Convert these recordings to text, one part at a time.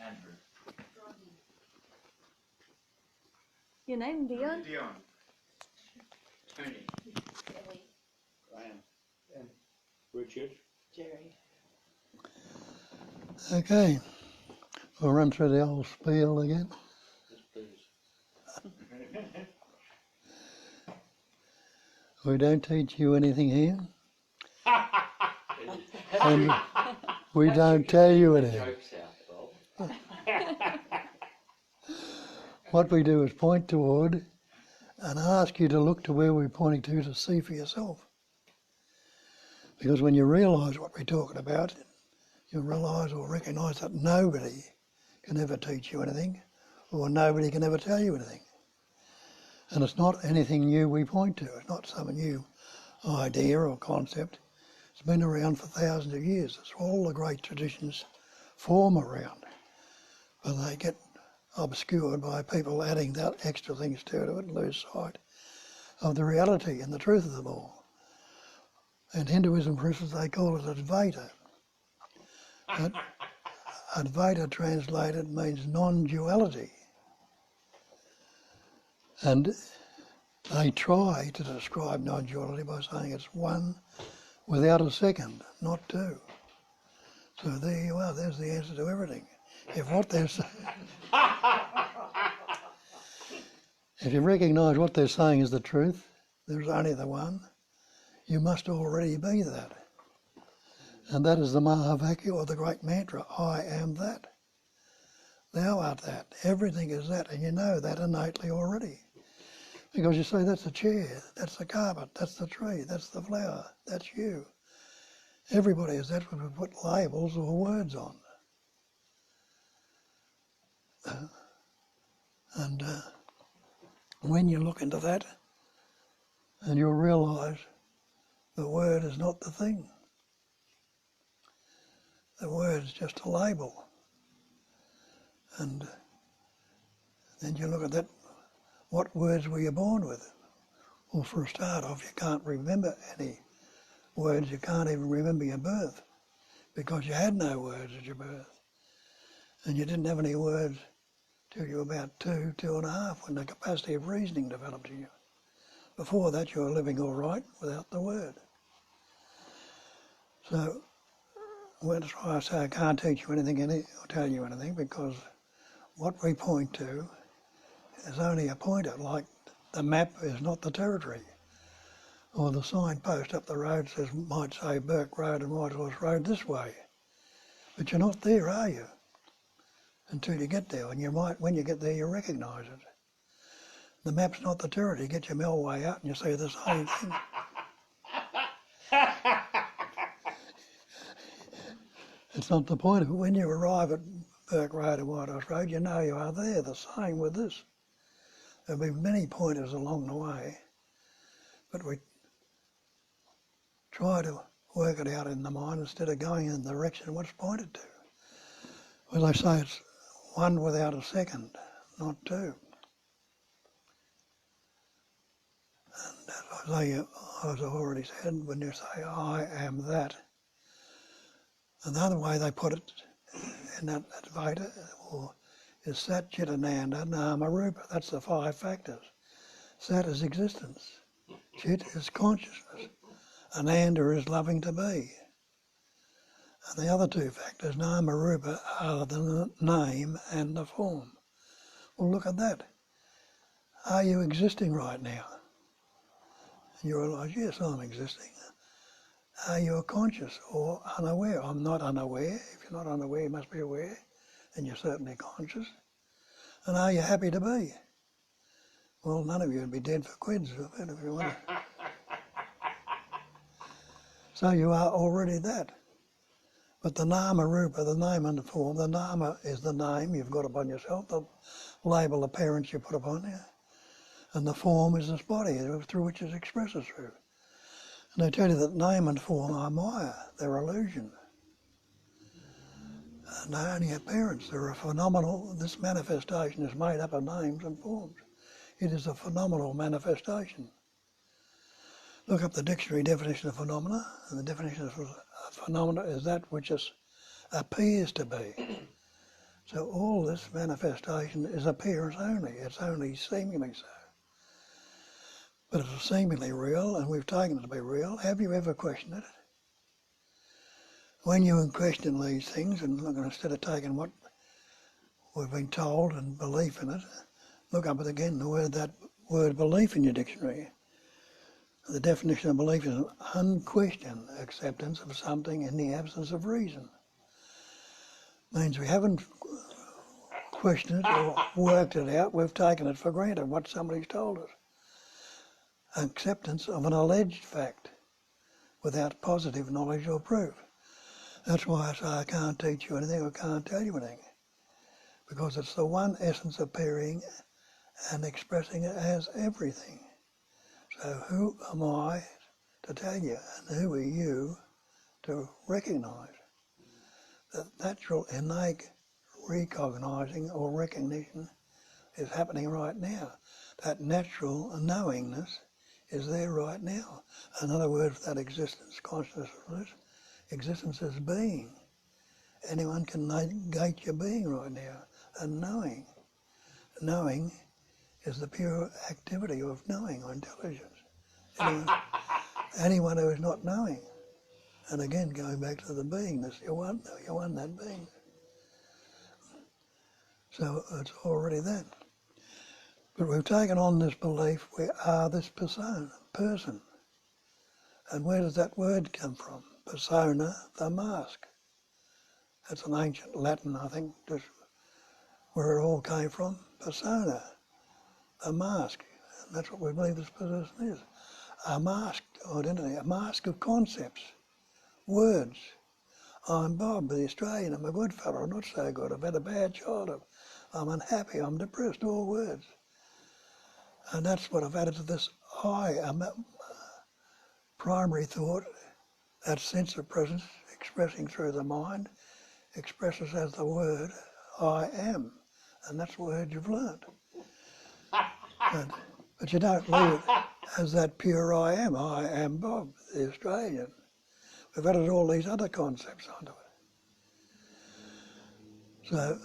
Andrew. Your name, Dion? Dion. Tony. Billy. Graham. Ben. Richard. Jerry. Okay, we'll run through the old spiel again. Yes, please. We don't teach you anything here, and we don't tell you anything. Jokes out, Bob. What we do is point toward and ask you to look to where we're pointing to see for yourself. Because when you realise what we're talking about, you realise or recognise that nobody can ever teach you anything, or nobody can ever tell you anything. And it's not anything new we point to. It's not some new idea or concept. It's been around for thousands of years. It's all the great traditions form around. But they get obscured by people adding that extra things to it and lose sight of the reality and the truth of them all. In Hinduism, for instance, they call it Advaita. Advaita translated means non-duality. And they try to describe non-duality by saying it's one without a second, not two. So there you are, there's the answer to everything. If what they're if you recognise what they're saying is the truth, there's only the one, you must already be that. And that is the Mahavakya, or the great mantra, I am that. Thou art that. Everything is that, and you know that innately already. Because you say, that's the chair, that's the carpet, that's the tree, that's the flower, that's you. Everybody is that when we put labels or words on. And when you look into that, and you'll realise the word is not the thing. The word is just a label. And then you look at that, what words were you born with? Well, for a start off, you can't remember any words. You can't even remember your birth because you had no words at your birth. And you didn't have any words till you were about 2.5, when the capacity of reasoning developed in you. Before that, you were living all right without the word. So, that's why I say I can't teach you anything or tell you anything, because what we point to is only a pointer, like the map is not the territory. Or the signpost up the road might say Burke Road and Whitehorse Road this way. But you're not there, are you? Until you get there. And you might, when you get there, you recognise it. The map's not the territory. You get your Melway out and you see the same thing. It's not the point of it. When you arrive at Burke Road and Whitehorse Road, you know you are there. The same with this. There'll be many pointers along the way, but we try to work it out in the mind instead of going in the direction what's pointed to. Well, they say it's one without a second, not two. And as I already said, when you say, I am that, another way they put it in that Advaita is Sat, Chit, Ananda, Nama, Rupa. That's the 5 factors. Sat is existence. Chit is consciousness. Ananda is loving to be. And the other 2 factors, Nama, Rupa, are the name and the form. Well, look at that. Are you existing right now? And you realise, yes, I'm existing. Are you conscious or unaware? I'm not unaware. If you're not unaware, you must be aware. And you're certainly conscious. And are you happy to be? Well, none of you would be dead for quids if you want to. So you are already that. But the Nama Rupa, the name and the form, the Nama is the name you've got upon yourself, the label, the parents you put upon you. And the form is this body through which it expresses through. And they tell you that name and form are Maya, they're illusion. And they only appearance, they're a phenomenal, this manifestation is made up of names and forms. It is a phenomenal manifestation. Look up the dictionary definition of phenomena, and the definition of phenomena is that which appears to be. So all this manifestation is appearance only. It's only seemingly so. But it's seemingly real, and we've taken it to be real. Have you ever questioned it? When you question these things, and look, instead of taking what we've been told and belief in it, look up it again, that word belief in your dictionary. The definition of belief is an unquestioned acceptance of something in the absence of reason. Means we haven't questioned it or worked it out, we've taken it for granted, what somebody's told us. Acceptance of an alleged fact without positive knowledge or proof. That's why I say I can't teach you anything or can't tell you anything. Because it's the one essence appearing and expressing it as everything. So who am I to tell you, and who are you to recognise that natural innate recognising or recognition is happening right now? That natural knowingness is there right now. Another word for that existence, consciousness, existence is being. Anyone can negate your being right now. And knowing. Knowing is the pure activity of knowing or intelligence. Anyone who is not knowing. And again, going back to the beingness, you want that being. So it's already that. But we've taken on this belief we are this person. And where does that word come from? Persona, the mask. That's an ancient Latin, I think, just where it all came from. Persona, a mask. And that's what we believe this person is. A masked identity, a mask of concepts, words. I'm Bob, the Australian, I'm a good fellow, I'm not so good, I've had a bad childhood, I'm unhappy, I'm depressed, all words. And that's what I've added to this I, primary thought, that sense of presence expressing through the mind, expresses as the word I am. And that's the word you've learned. But you don't leave it as that pure I am Bob, the Australian. We've added all these other concepts onto it. So,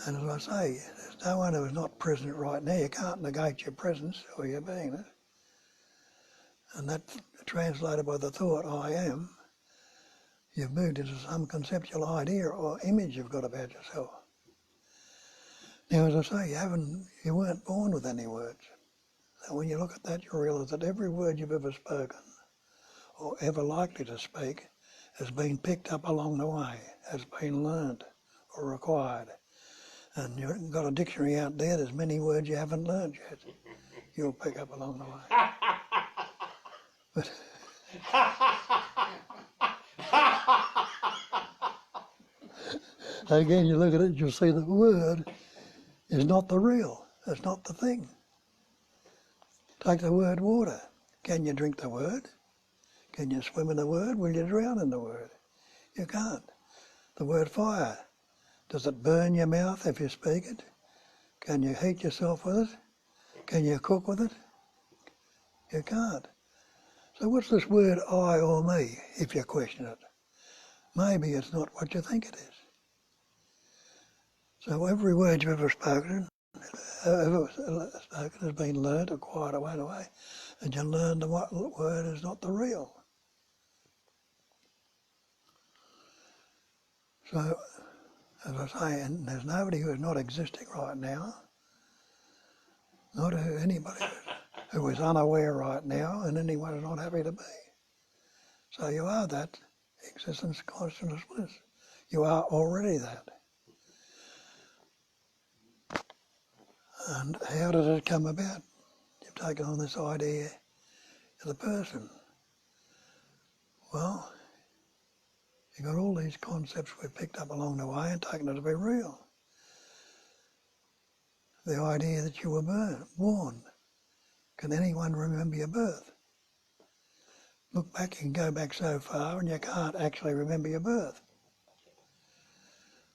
and as I say, there's no one who is not present right now. You can't negate your presence or your beingness. And that translated by the thought I am, you've moved into some conceptual idea or image you've got about yourself. Now, as I say, you weren't born with any words. So when you look at that, you realise that every word you've ever spoken or ever likely to speak has been picked up along the way, has been learned or acquired. And you've got a dictionary out there, there's many words you haven't learned yet. You'll pick up along the way. But again, you look at it, you'll see the word is not the real. It's not the thing. Take the word water. Can you drink the word? Can you swim in the word? Will you drown in the word? You can't. The word fire. Does it burn your mouth if you speak it? Can you heat yourself with it? Can you cook with it? You can't. So what's this word I or me, if you question it? Maybe it's not what you think it is. So every word you've ever spoken has been learnt, acquired away, and you learn the word is not the real. So, as I say, and there's nobody who is not existing right now, not anybody who is unaware right now, and anyone who's not happy to be. So you are that existence, consciousness, bliss. You are already that. And how did it come about? You've taken on this idea of the person. Well, you got all these concepts we've picked up along the way and taken it to be real. The idea that you were born. Can anyone remember your birth? Look back, you can go back so far and you can't actually remember your birth.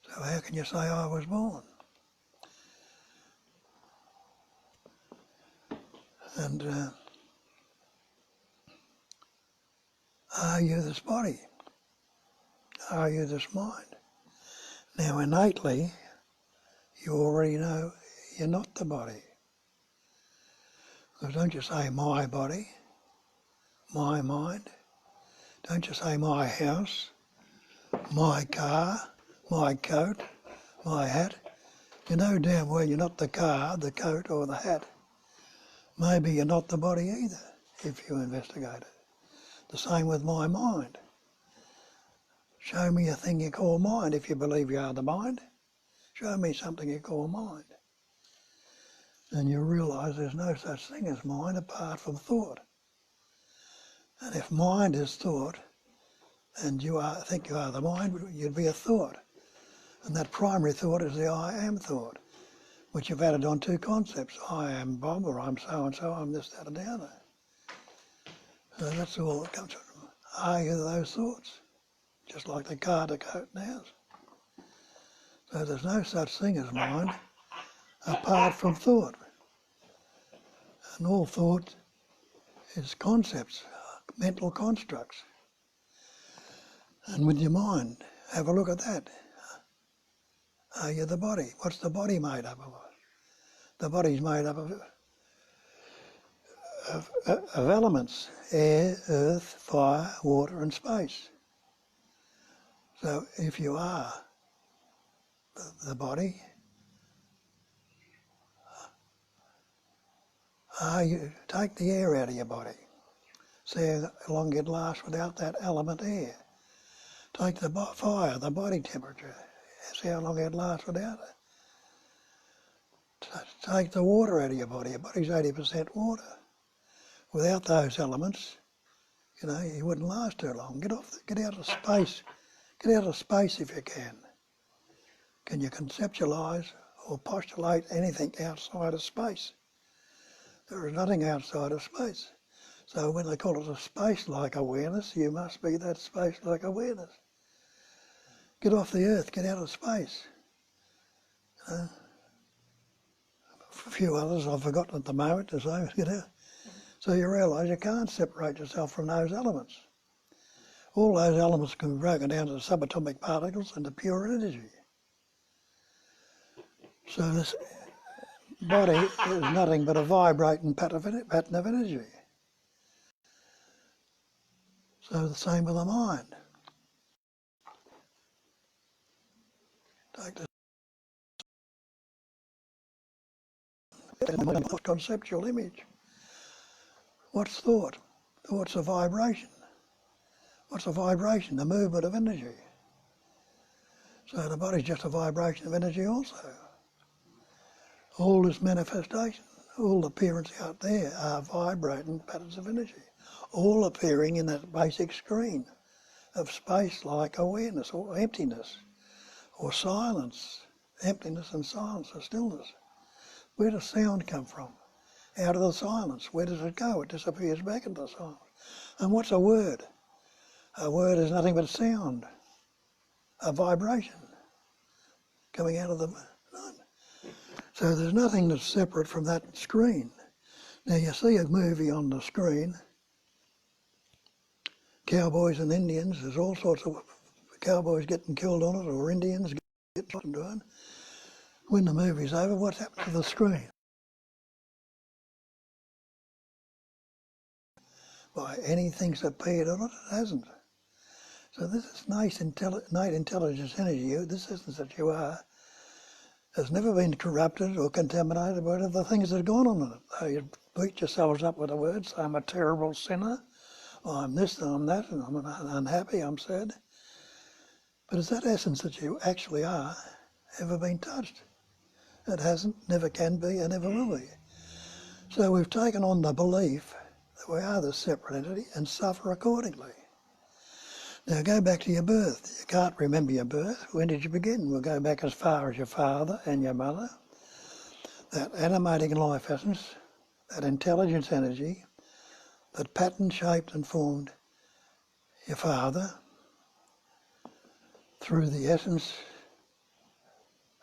So how can you say I was born? And are you this body? Are you this mind? Now innately, you already know you're not the body. So don't you say my body, my mind. Don't you say my house, my car, my coat, my hat. You know damn well you're not the car, the coat or the hat. Maybe you're not the body either, if you investigate it. The same with my mind. Show me a thing you call mind if you believe you are the mind. Show me something you call mind. And you realise there's no such thing as mind apart from thought. And if mind is thought, and think you are the mind, you'd be a thought. And that primary thought is the I am thought, which you've added on two concepts. I am Bob, or I'm so-and-so, I'm this, that, and the other. So that's all that comes from. Are you those thoughts? Just like the car, the coat, and the house. So there's no such thing as mind apart from thought. And all thought is concepts, mental constructs. And with your mind, have a look at that. Are you the body? What's the body made up of? The body's made up of elements: air, earth, fire, water and space. So if you are the body, take the air out of your body. See how long you'd last without that element air. Take the fire, the body temperature. See how long it'd last without it. Take the water out of your body. Your body's 80% water. Without those elements, you wouldn't last too long. Get out of space. Get out of space if you can. Can you conceptualise or postulate anything outside of space? There is nothing outside of space. So when they call it a space-like awareness, you must be that space-like awareness. Get off the earth, get out of space. A few others I've forgotten at the moment to say, get out. So you realise you can't separate yourself from those elements. All those elements can be broken down to subatomic particles and to pure energy. So this body is nothing but a vibrating pattern of energy. So the same with the mind. Take the conceptual image. What's thought? Thought's a vibration. What's a vibration? The movement of energy. So the body's just a vibration of energy also. All this manifestation, all the appearance out there are vibrating patterns of energy, all appearing in that basic screen of space-like awareness or emptiness or silence, emptiness and silence or stillness. Where does sound come from? Out of the silence. Where does it go? It disappears back into the silence. And what's a word? A word is nothing but sound, a vibration coming out of the mind. So there's nothing that's separate from that screen. Now you see a movie on the screen, cowboys and Indians, there's all sorts of cowboys getting killed on it or Indians getting shot and doing. When the movie's over, what's happened to the screen? By anything's appeared on it, it hasn't. So this is innate intelligence energy, this essence that you are, has never been corrupted or contaminated by the things that have gone on in it. So you beat yourselves up with the words, I'm a terrible sinner, I'm this and I'm that, and I'm unhappy, I'm sad. But is that essence that you actually are ever been touched? It hasn't, never can be, and never will be. So we've taken on the belief that we are this separate entity and suffer accordingly. Now go back to your birth. You can't remember your birth. When did you begin? We'll go back as far as your father and your mother. That animating life essence, that intelligence energy, that pattern shaped and formed your father through the essence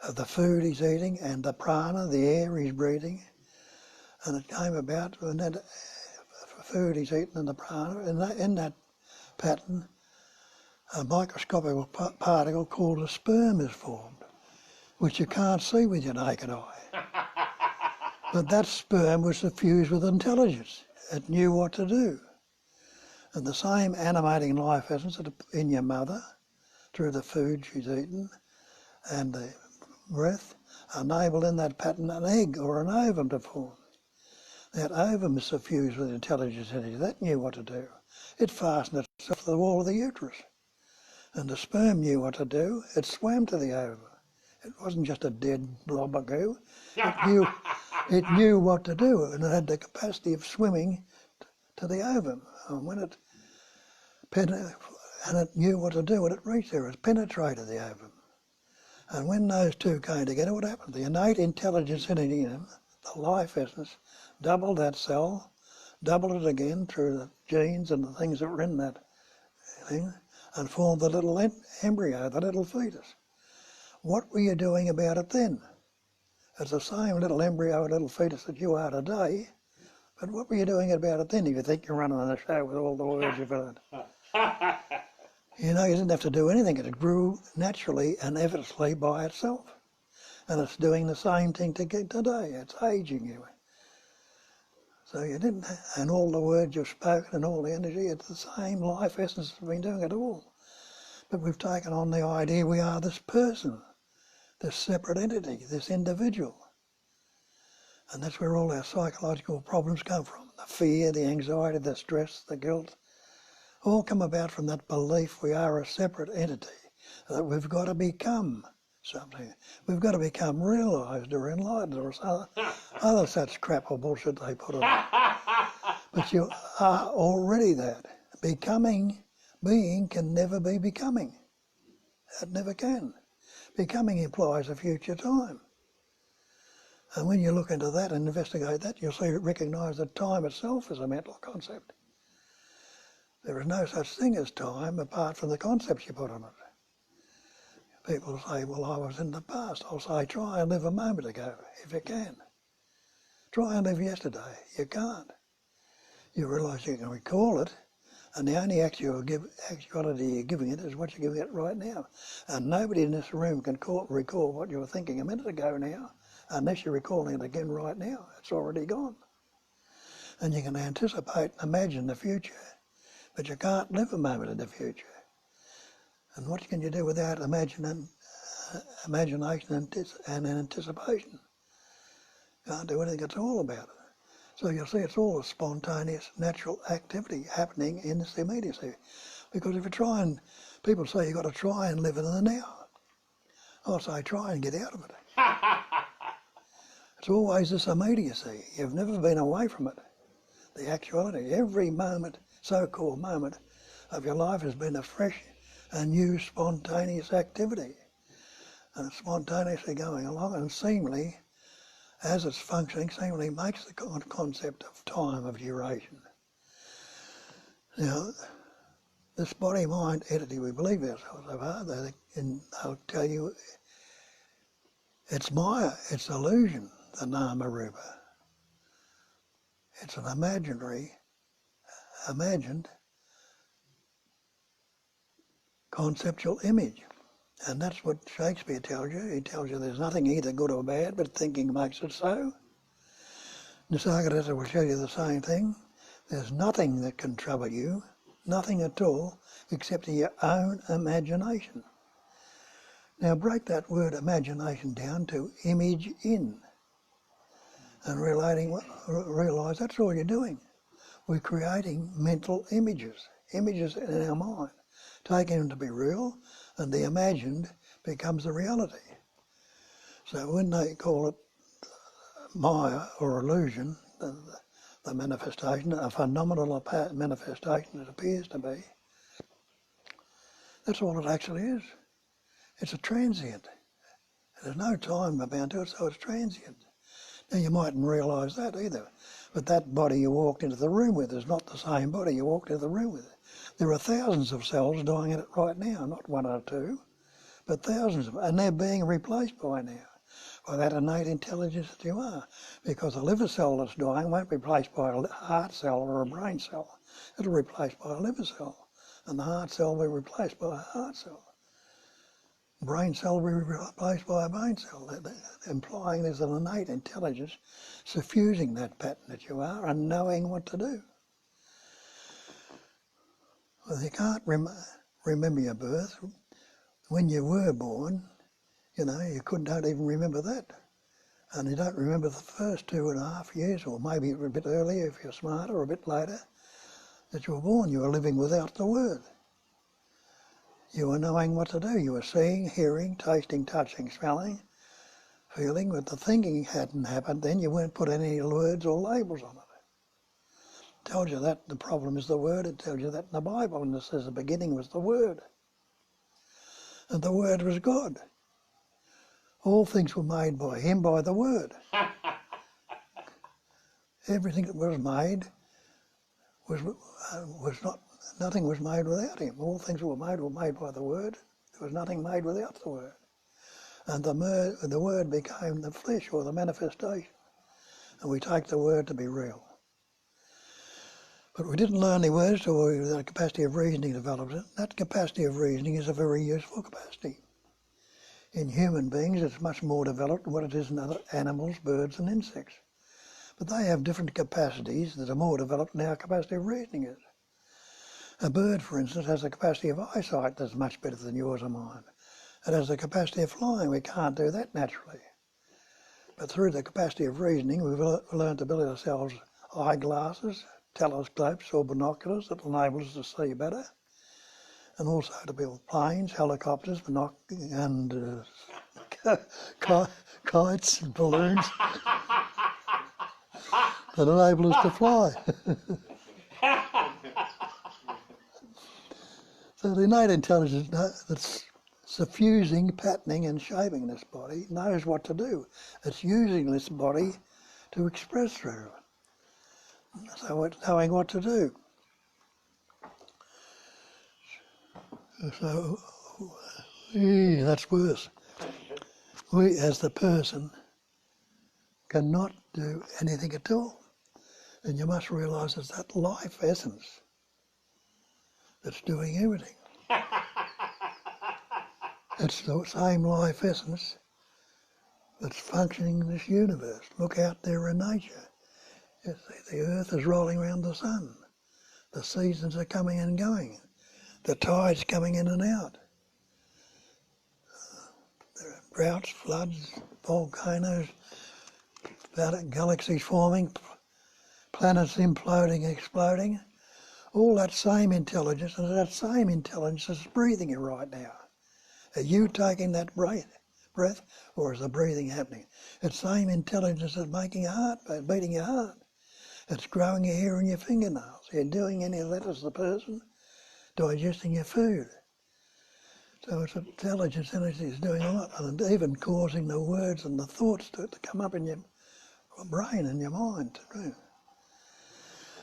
of the food he's eating and the prana, the air he's breathing. And it came about when that food he's eating and the prana, in that pattern, a microscopic particle called a sperm is formed, which you can't see with your naked eye. But that sperm was suffused with intelligence. It knew what to do. And the same animating life essence in your mother, through the food she's eaten and the breath, enabled in that pattern an egg or an ovum to form. That ovum is suffused with intelligence energy. That knew what to do. It fastened itself to the wall of the uterus. And the sperm knew what to do. It swam to the ovum. It wasn't just a dead blob of goo. It knew what to do, and it had the capacity of swimming to the ovum. And when it knew what to do when it reached there, it penetrated the ovum. And when those two came together, what happened? The innate intelligence in them, the life essence, doubled that cell, doubled it again through the genes and the things that were in that thing, and formed the little embryo, the little fetus. What were you doing about it then? It's the same little embryo, little fetus that you are today, but what were you doing about it then if you think you're running a show with all the words you've heard? You know, you didn't have to do anything. It grew naturally and effortlessly by itself. And it's doing the same thing today. It's aging you. So you didn't, and all the words you've spoken and all the energy, it's the same life essence that's been doing it all. But we've taken on the idea we are this person, this separate entity, this individual. And that's where all our psychological problems come from. The fear, the anxiety, the stress, the guilt, all come about from that belief we are a separate entity, that we've got to become something. We've got to become realised or enlightened or other such crap or bullshit they put on. But you are already that. Being can never be becoming. It never can. Becoming implies a future time. And when you look into that and investigate that, you'll recognise that time itself is a mental concept. There is no such thing as time apart from the concepts you put on it. People say, well, I was in the past. I'll say, try and live a moment ago, if you can. Try and live yesterday. You can't. You realise you can recall it, and the only actuality you're giving it is what you're giving it right now. And nobody in this room can recall what you were thinking a minute ago now, unless you're recalling it again right now. It's already gone. And you can anticipate and imagine the future, but you can't live a moment in the future. And what can you do without imagination and anticipation? Can't do anything at all about it. So you'll see it's all a spontaneous, natural activity happening in this immediacy. Because if you try and, people say you've got to try and live in the now. I'll say try and get out of it. It's always this immediacy. You've never been away from it. The actuality, every moment, so-called moment of your life has been a fresh and new spontaneous activity. And it's spontaneously going along, and seemingly, as it's functioning, seemingly makes the concept of time, of duration. Now, this body-mind entity we believe ourselves are, they'll tell you it's Maya, it's illusion, the Nama Rupa. It's an imagined conceptual image. And that's what Shakespeare tells you. He tells you there's nothing either good or bad, but thinking makes it so. Nisargadatta will show you the same thing. There's nothing that can trouble you, nothing at all, except your own imagination. Now break that word imagination down to image in. And realise that's all you're doing. We're creating mental images in our mind, taking them to be real, and the imagined becomes the reality. So when they call it Maya or illusion, the manifestation, a phenomenal manifestation it appears to be, that's all it actually is. It's a transient. There's no time about to it, so it's transient. Now you mightn't realise that either, but that body you walked into the room with is not the same body you walked into the room with. There are thousands of cells dying in it right now, not one or two, but thousands of them, and they're being replaced by now by that innate intelligence that you are, because a liver cell that's dying won't be replaced by a heart cell or a brain cell. It'll be replaced by a liver cell, and the heart cell will be replaced by a heart cell. Brain cell will be replaced by a brain cell, implying there's an innate intelligence suffusing that pattern that you are and knowing what to do. Well, you can't remember your birth. When you were born, you know, you don't even remember that. And you don't remember the first 2.5 years, or maybe a bit earlier if you're smarter, or a bit later, that you were born. You were living without the word. You were knowing what to do. You were seeing, hearing, tasting, touching, smelling, feeling, but the thinking hadn't happened. Then you weren't put any words or labels on it. It tells you that the problem is the word. It tells you that in the Bible, and it says the beginning was the word. And the word was God. All things were made by him, by the word. Everything that was made was not, nothing was made without him. All things that were made by the word. There was nothing made without the word. And the word became the flesh, or the manifestation. And we take the word to be real. But we didn't learn the words till the capacity of reasoning developed. That capacity of reasoning is a very useful capacity. In human beings, it's much more developed than what it is in other animals, birds and insects. But they have different capacities that are more developed than our capacity of reasoning is. A bird, for instance, has a capacity of eyesight that's much better than yours or mine. It has the capacity of flying. We can't do that naturally. But through the capacity of reasoning, we've learned to build ourselves eyeglasses, telescopes or binoculars that enable us to see better, and also to build planes, helicopters, and kites and balloons that enable us to fly. So the innate intelligence that's suffusing, patterning and shaping this body knows what to do. It's using this body to express through it. So it's knowing what to do. So, that's worse. We, as the person, cannot do anything at all. And you must realise it's that life essence that's doing everything. It's the same life essence that's functioning in this universe. Look out there in nature. The earth is rolling around the sun. The seasons are coming and going. The tides coming in and out. There are droughts, floods, volcanoes, galaxies forming, planets imploding, exploding. All that same intelligence, and that same intelligence is breathing you right now. Are you taking that breath, or is the breathing happening? It's the same intelligence that's making your heart, beating your heart. It's growing your hair and your fingernails. Are you doing any of that as the person? Digesting your food. So it's intelligence energy is doing a lot, and even causing the words and the thoughts to come up in your brain and your mind too.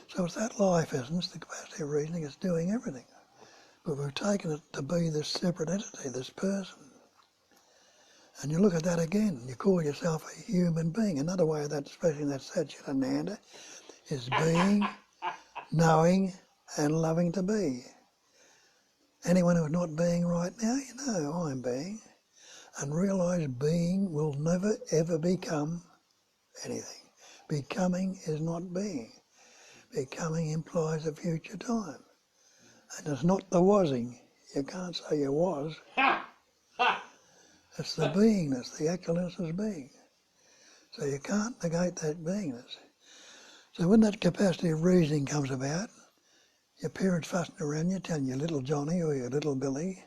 So it's that life essence, the capacity of reasoning, is doing everything. But we've taken it to be this separate entity, this person. And you look at that again, you call yourself a human being. Another way of that expressing that Satchitananda is being, knowing and loving to be. Anyone who's not being right now, you know I'm being. And realise being will never ever become anything. Becoming is not being. Becoming implies a future time. And it's not the wasing. You can't say you was. It's the beingness, the actualness is being. So you can't negate that beingness. So when that capacity of reasoning comes about, your parents fussing around you, telling you little Johnny or your little Billy,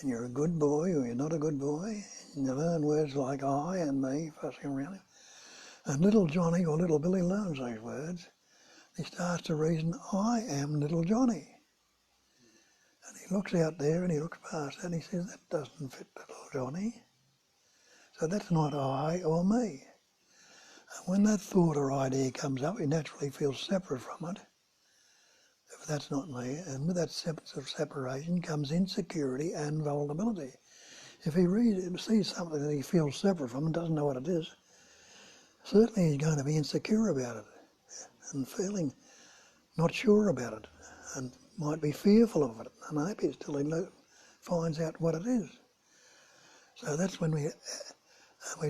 and you're a good boy or you're not a good boy, and you learn words like I and me fussing around him. And little Johnny or little Billy learns those words. He starts to reason, I am little Johnny. And he looks out there and he looks past that and he says, that doesn't fit little Johnny. So that's not I or me. And when that thought or idea comes up, he naturally feels separate from it. If that's not me, and with that sense of separation comes insecurity and vulnerability. If he sees something that he feels separate from and doesn't know what it is, certainly he's going to be insecure about it and feeling not sure about it and might be fearful of it, unhappy till he finds out what it is. So that's when we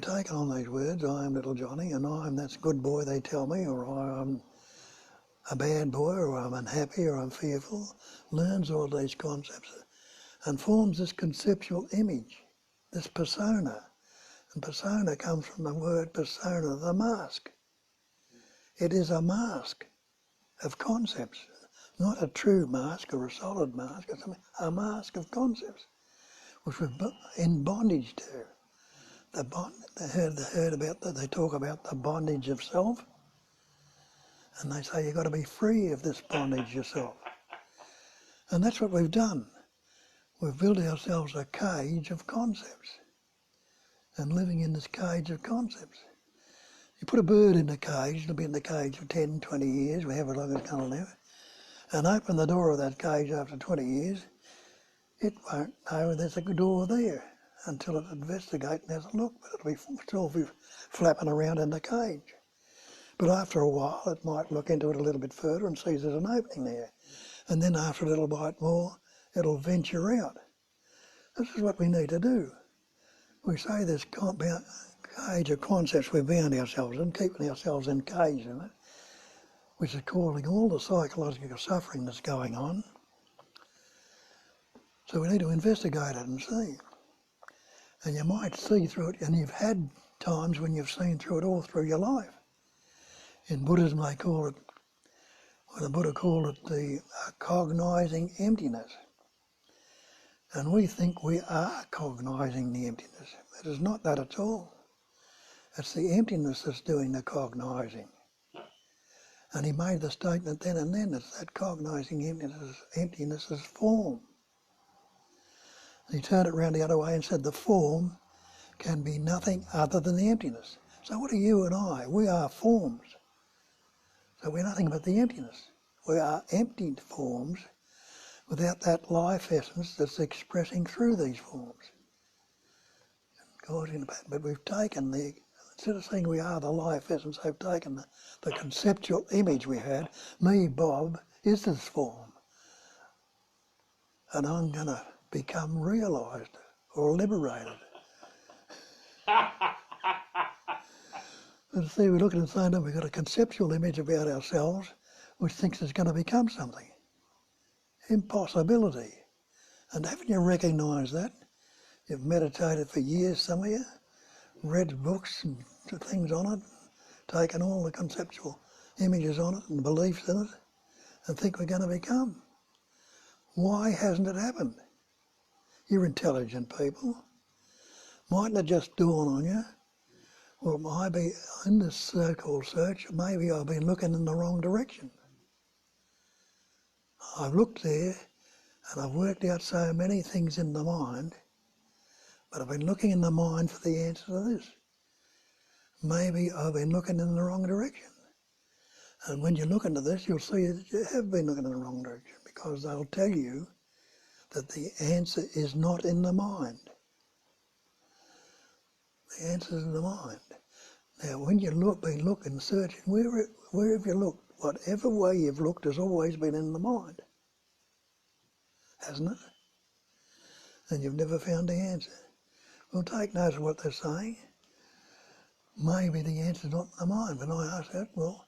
take on these words, I am little Johnny, and I am that good boy they tell me, or I am a bad boy, or I'm unhappy, or I'm fearful, learns all these concepts and forms this conceptual image, this persona. And persona comes from the word persona, the mask. It is a mask of concepts, not a true mask or a solid mask, it's a mask of concepts, which we're in bondage to. They talk about the bondage of self, and they say you've got to be free of this bondage yourself. And that's what we've done. We've built ourselves a cage of concepts, and living in this cage of concepts. You put a bird in a cage, it'll be in the cage for 10, 20 years, however long it's going to live, and open the door of that cage after 20 years, it won't know there's a door there until it investigates and has a look, but it'll still be flapping around in the cage. But after a while, it might look into it a little bit further and sees there's an opening there. And then after a little bit more, it'll venture out. This is what we need to do. We say this cage of concepts we've bound ourselves in, keeping ourselves encaged in it, which is causing all the psychological suffering that's going on. So we need to investigate it and see. And you might see through it, and you've had times when you've seen through it all through your life. In Buddhism they call it, the Buddha called it the cognizing emptiness. And we think we are cognizing the emptiness. It is not that at all. It's the emptiness that's doing the cognizing. And he made the statement then and then, it's that cognizing emptiness is form. And he turned it around the other way and said the form can be nothing other than the emptiness. So what are you and I? We are forms. So we're nothing but the emptiness. We are emptied forms without that life essence that's expressing through these forms. But we've taken instead of saying we are the life essence, they've taken the conceptual image we had, me, Bob, is this form. And I'm going to become realised or liberated. And see, we look at it and say, no, we've got a conceptual image about ourselves which thinks it's going to become something. Impossibility. And haven't you recognised that? You've meditated for years, some of you, read books and things on it, taken all the conceptual images on it and beliefs in it, and think we're going to become. Why hasn't it happened? You're intelligent people. Mightn't it just dawn on you? Well, maybe in this so-called search, maybe I've been looking in the wrong direction. I've looked there and I've worked out so many things in the mind, but I've been looking in the mind for the answer to this. Maybe I've been looking in the wrong direction. And when you look into this, you'll see that you have been looking in the wrong direction, because they'll tell you that the answer is not in the mind. The answer is in the mind. Now, when you been looking, searching, where have you looked? Whatever way you've looked has always been in the mind, hasn't it? And you've never found the answer. Well, take notice of what they're saying. Maybe the answer's not in the mind. When I ask that, well,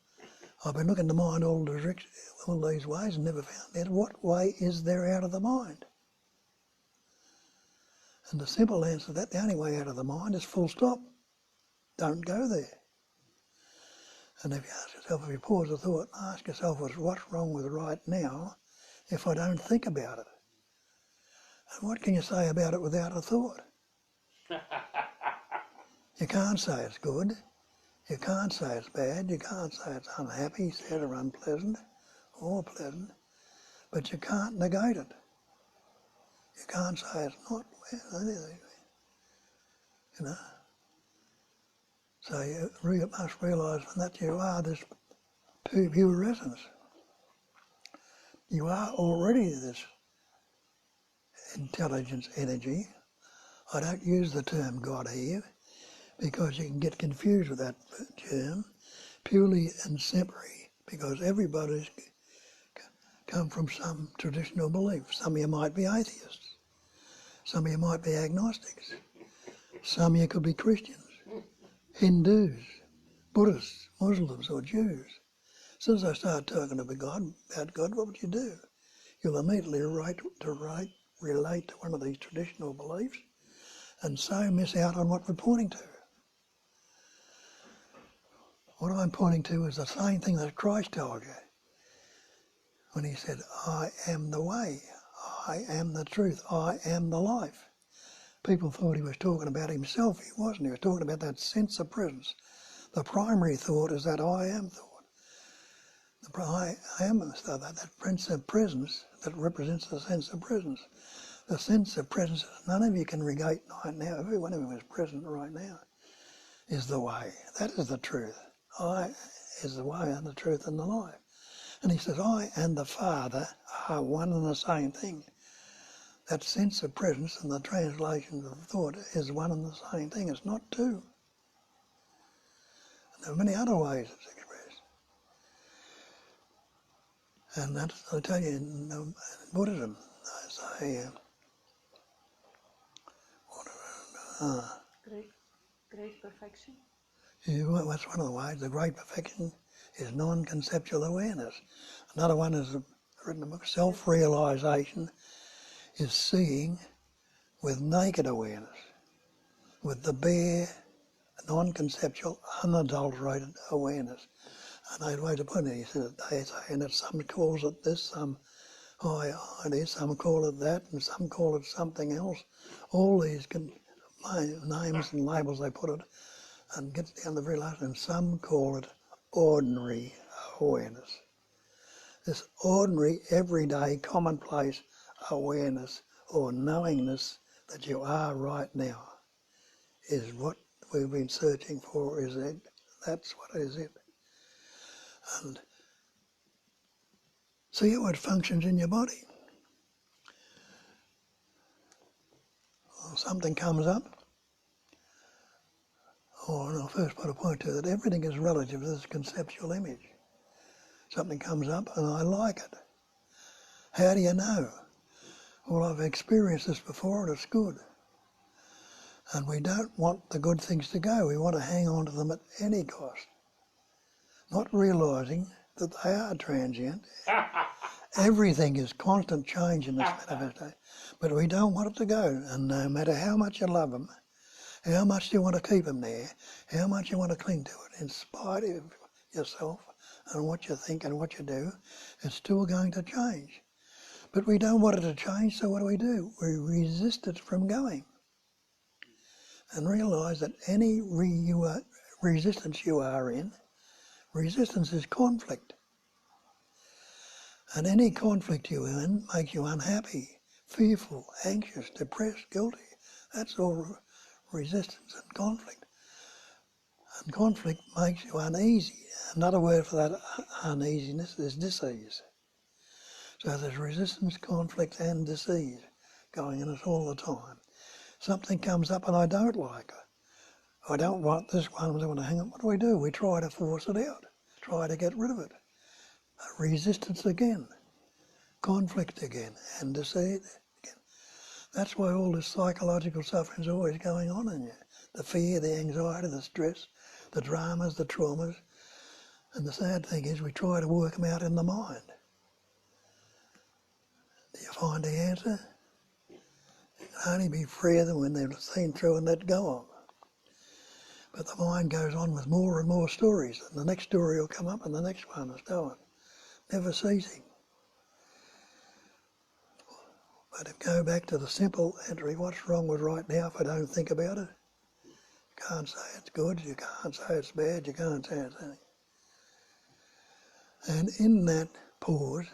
I've been looking in the mind all these ways and never found it. What way is there out of the mind? And the simple answer to that, the only way out of the mind is full stop. Don't go there. And if you ask yourself, if you pause the thought and ask yourself, what's wrong with right now if I don't think about it? And what can you say about it without a thought? You can't say it's good. You can't say it's bad. You can't say it's unhappy, sad or unpleasant, or pleasant. But you can't negate it. You can't say it's not anything. You know? So you must realise that you are this pure essence. You are already this intelligence energy. I don't use the term God here because you can get confused with that term, purely and simply because everybody's come from some traditional belief. Some of you might be atheists. Some of you might be agnostics. Some of you could be Christians, Hindus, Buddhists, Muslims or Jews. As soon as I start talking about God, what would you do? You'll immediately relate to one of these traditional beliefs and so miss out on what we're pointing to. What I'm pointing to is the same thing that Christ told you when he said, I am the way, I am the truth, I am the life. People thought he was talking about himself. He wasn't. He was talking about that sense of presence. The primary thought is that I am thought. I am that sense of presence that represents the sense of presence. The sense of presence none of you can negate right now. Every one of you is present right now. Is the way. That is the truth. I is the way and the truth and the life. And he says, I and the Father are one and the same thing. That sense of presence and the translation of thought is one and the same thing. It's not two. And there are many other ways it's expressed. And that's, I tell you, in Buddhism, they say, Great perfection. that's one of the ways. The great perfection is non-conceptual awareness. Another one is written in the book, self-realization is seeing with naked awareness, with the bare, non-conceptual, unadulterated awareness. And the way to put it, he said, they say that some calls it this, some idea, some call it that, and some call it something else. All these names and labels they put it, and gets down to the very last, and some call it ordinary awareness. This ordinary, everyday, commonplace awareness or knowingness that you are right now is what we've been searching for, is it? That's what is it. And see how it functions in your body. Well, something comes up, or I'll first put a point to that everything is relative to this conceptual image. Something comes up and I like it. How do you know? Well, I've experienced this before and it's good. And we don't want the good things to go. We want to hang on to them at any cost. Not realising that they are transient. Everything is constant change in this manifestation. But we don't want it to go. And no matter how much you love them, how much you want to keep them there, how much you want to cling to it, in spite of yourself and what you think and what you do, it's still going to change. But we don't want it to change, so what do? We resist it from going. And realise that any resistance you are in, resistance is conflict. And any conflict you're in makes you unhappy, fearful, anxious, depressed, guilty. That's all resistance and conflict. And conflict makes you uneasy. Another word for that uneasiness is disease. So there's resistance, conflict and disease going in us all the time. Something comes up and I don't like it. I don't want this one, I want to hang on. What do? We try to force it out, try to get rid of it. Resistance again, conflict again, and disease again. That's why all this psychological suffering is always going on in you. The fear, the anxiety, the stress, the dramas, the traumas. And the sad thing is we try to work them out in the mind. Do you find the answer? You can only be free of them when they're seen through and let go of. But the mind goes on with more and more stories, and the next story will come up and the next one and so on. Never ceasing. But if go back to the simple entry, what's wrong with right now if I don't think about it? You can't say it's good, you can't say it's bad, you can't say it's anything. And in that pause,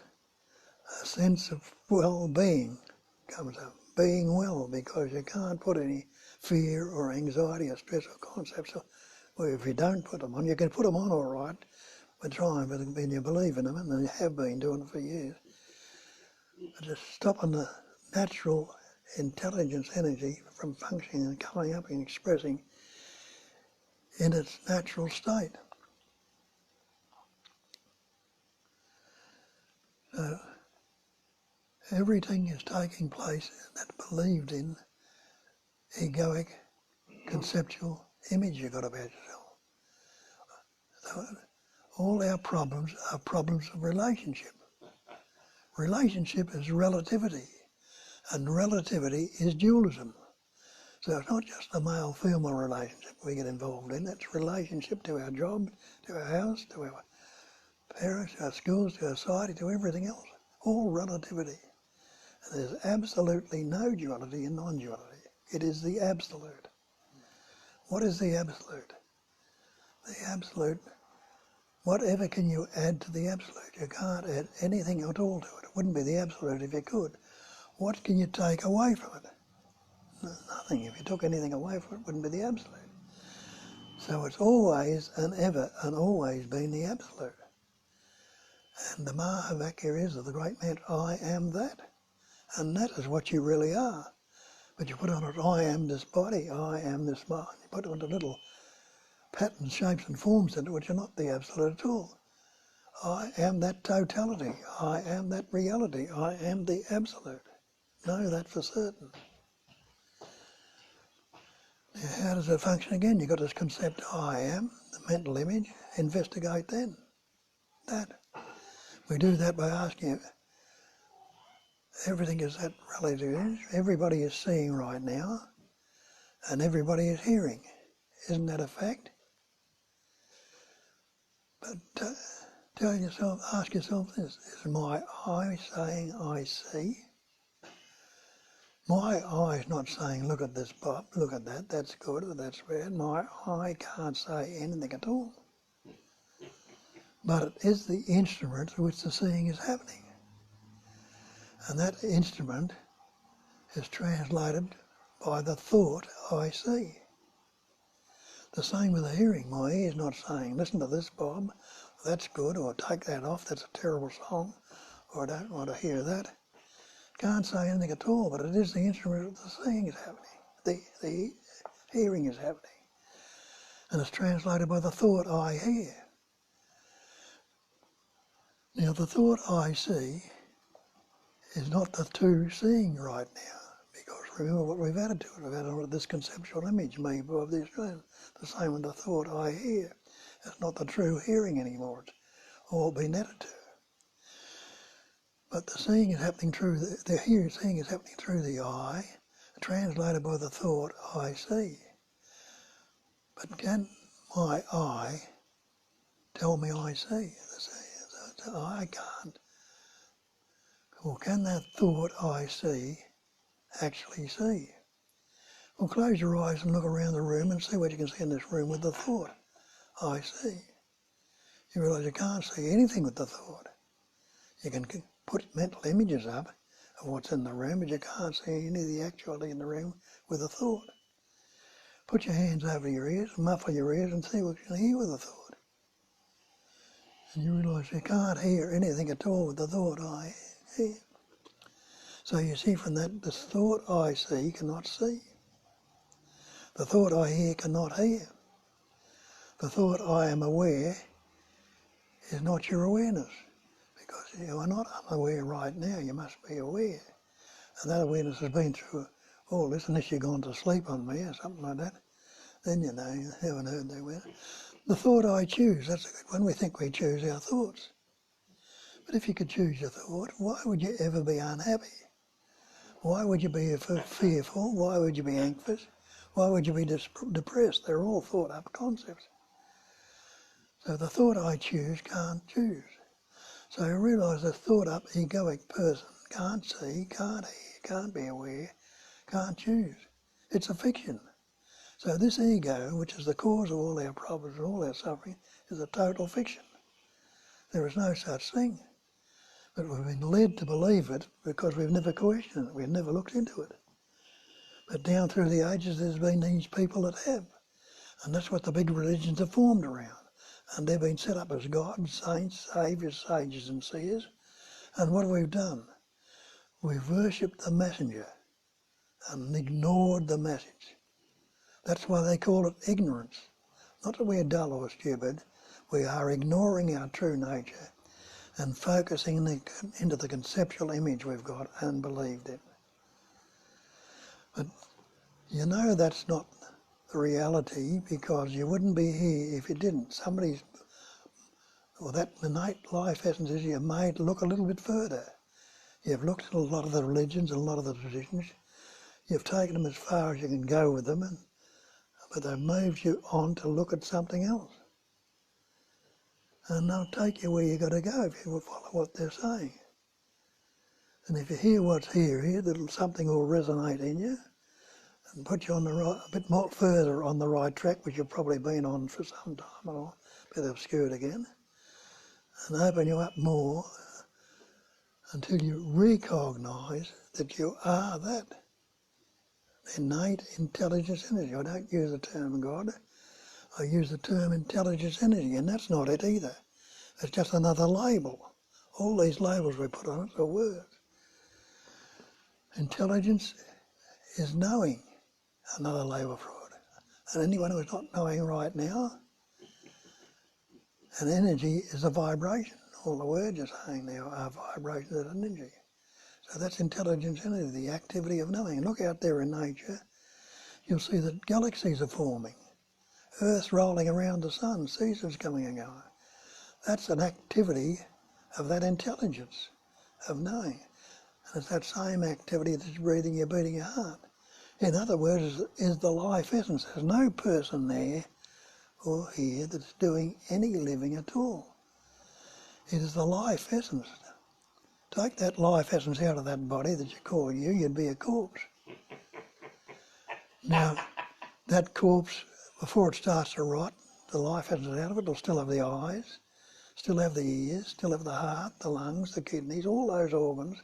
a sense of well-being comes up. Being well, because you can't put any fear or anxiety or stress or concepts. Well, if you don't put them on, you can put them on all right, but try and when you believe in them, and you have been doing it for years. But just stopping the natural intelligence energy from functioning and coming up and expressing in its natural state. So Everything is taking place that believed in egoic, conceptual image you got about yourself. So all our problems are problems of relationship. Relationship is relativity, and relativity is dualism. So it's not just a male-female relationship we get involved in, it's relationship to our job, to our house, to our parents, to our schools, to our society, to everything else. All relativity. And there's absolutely no duality in non-duality. It is the absolute. What is the absolute? The absolute, whatever can you add to the absolute? You can't add anything at all to it. It wouldn't be the absolute if you could. What can you take away from it? Nothing. If you took anything away from it, it wouldn't be the absolute. So it's always and ever and always been the absolute. And the Mahavakya is of the great man, I am that. And that is what you really are. But you put on it, I am this body, I am this mind. You put on the little patterns, shapes and forms in it, which are not the absolute at all. I am that totality. I am that reality. I am the absolute. Know that for certain. Now, how does it function again? You've got this concept, I am, the mental image. Investigate then. That. We do that by asking, everything is that relative. Everybody is seeing right now, and everybody is hearing. Isn't that a fact? But tell yourself, ask yourself this, is my eye saying I see? My eye is not saying, look at this, Bob, look at that, that's good or that's bad. My eye can't say anything at all. But it is the instrument through which the seeing is happening. And that instrument is translated by the thought I see. The same with the hearing. My ear is not saying, listen to this, Bob, that's good, or take that off, that's a terrible song, or I don't want to hear that. Can't say anything at all, but it is the instrument that the seeing is happening. The hearing is happening. And it's translated by the thought I hear. Now the thought I see is not the true seeing right now, because remember what we've added to it. We've added this conceptual image, me above the Australian. The same with the thought I hear. It's not the true hearing anymore. It's all been added to. But the seeing is happening through, seeing is happening through the eye, translated by the thought I see. But can my eye tell me I see? I can't. Well, can that thought I see actually see? Well, close your eyes and look around the room and see what you can see in this room with the thought I see. You realise you can't see anything with the thought. You can put mental images up of what's in the room, but you can't see any of the actuality in the room with a thought. Put your hands over your ears, muffle your ears and see what you can hear with a thought. And you realise you can't hear anything at all with the thought I hear. So you see from that, this thought I see cannot see. The thought I hear cannot hear. The thought I am aware is not your awareness, because you are not unaware right now, you must be aware. And that awareness has been through all this, unless you've gone to sleep on me or something like that, then you know, you haven't heard that word. The thought I choose, that's a good one. We think we choose our thoughts. But if you could choose your thought, why would you ever be unhappy? Why would you be fearful? Why would you be anxious? Why would you be depressed? They're all thought-up concepts. So the thought I choose can't choose. So you realise the thought-up egoic person can't see, can't hear, can't be aware, can't choose. It's a fiction. So this ego, which is the cause of all our problems and all our suffering, is a total fiction. There is no such thing. But we've been led to believe it because we've never questioned it, we've never looked into it. But down through the ages there's been these people that have. And that's what the big religions are formed around. And they've been set up as gods, saints, saviours, sages and seers. And what have we done? We've worshipped the messenger and ignored the message. That's why they call it ignorance. Not that we're dull or stupid, we are ignoring our true nature and focusing into the conceptual image we've got and believed in. But you know that's not the reality, because you wouldn't be here if you didn't. That innate life essence is you're made to look a little bit further. You've looked at a lot of the religions and a lot of the traditions. You've taken them as far as you can go with them, but they've moved you on to look at something else. And they'll take you where you've got to go if you will follow what they're saying. And if you hear what's here, something will resonate in you and put you on the right, a bit more further on the right track, which you've probably been on for some time, and I'll be obscured again, and open you up more until you recognise that you are that innate intelligence energy. I don't use the term God, I use the term intelligence energy, and that's not it either. It's just another label. All these labels we put on it are words. Intelligence is knowing, another label for it. And anyone who's not knowing right now, and energy is a vibration. All the words you're saying now are vibrations of energy. So that's intelligence energy, the activity of knowing. And look out there in nature, you'll see that galaxies are forming. Earth rolling around the sun, seasons coming and going. That's an activity of that intelligence, of knowing. And it's that same activity that's breathing, you're beating your heart. In other words, is the life essence. There's no person there or here that's doing any living at all. It is the life essence. Take that life essence out of that body that you call you, you'd be a corpse. Now, that corpse, before it starts to rot, the life essence out of it will still have the eyes, still have the ears, still have the heart, the lungs, the kidneys, all those organs,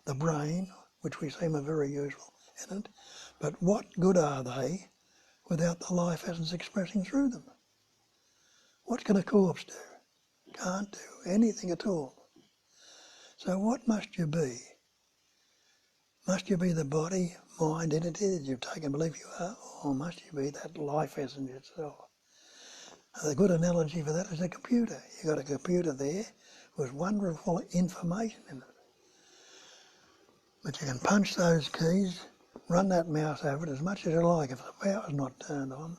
the brain, which we seem are very useful in it. But what good are they without the life essence expressing through them? What can a corpse do? Can't do anything at all. So what must you be? Must you be the body, mind, entity that you've taken and believe you are, or must you be that life essence itself? And the good analogy for that is a computer. You've got a computer there with wonderful information in it. But you can punch those keys, run that mouse over it as much as you like. If the power's not turned on,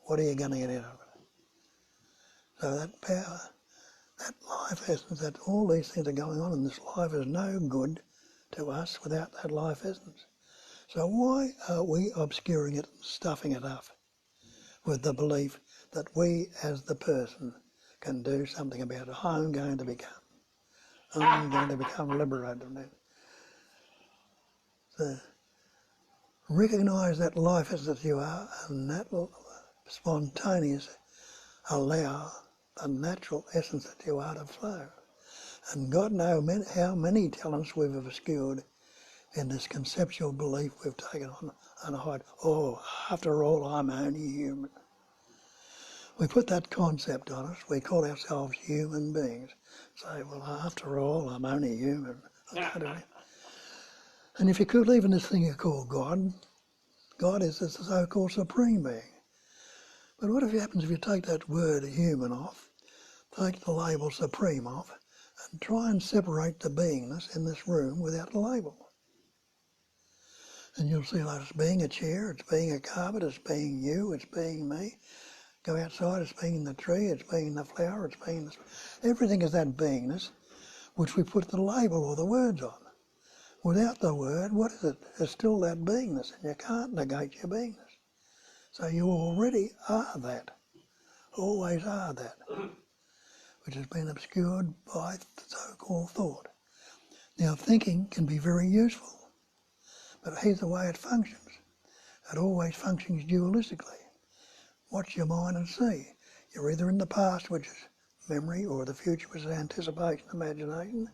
what are you going to get out of it? So that power, that life essence, that all these things are going on in this life is no good to us without that life essence. So why are we obscuring it and stuffing it up with the belief that we as the person can do something about it? I'm going to become liberated. So recognise that life essence that you are, and that will spontaneous allow the natural essence that you are to flow. And God knows how many talents we've obscured in this conceptual belief we've taken on and hide. Oh, after all, I'm only human. We put that concept on us. We call ourselves human beings. Say, well, after all, I'm only human. I can't do it. And if you could, even this thing you call God, God is the so-called supreme being. But what happens if you take that word human off, take the label supreme off, and try and separate the beingness in this room without a label? And you'll see that it's being a chair, it's being a carpet, it's being you, it's being me. Go outside, it's being the tree, it's being the flower, it's being the... Everything is that beingness which we put the label or the words on. Without the word, what is it? It's still that beingness, and you can't negate your beingness. So you already are that, always are that, which has been obscured by so-called thought. Now thinking can be very useful, but here's the way it functions. It always functions dualistically. Watch your mind and see. You're either in the past, which is memory, or the future, which is anticipation, imagination.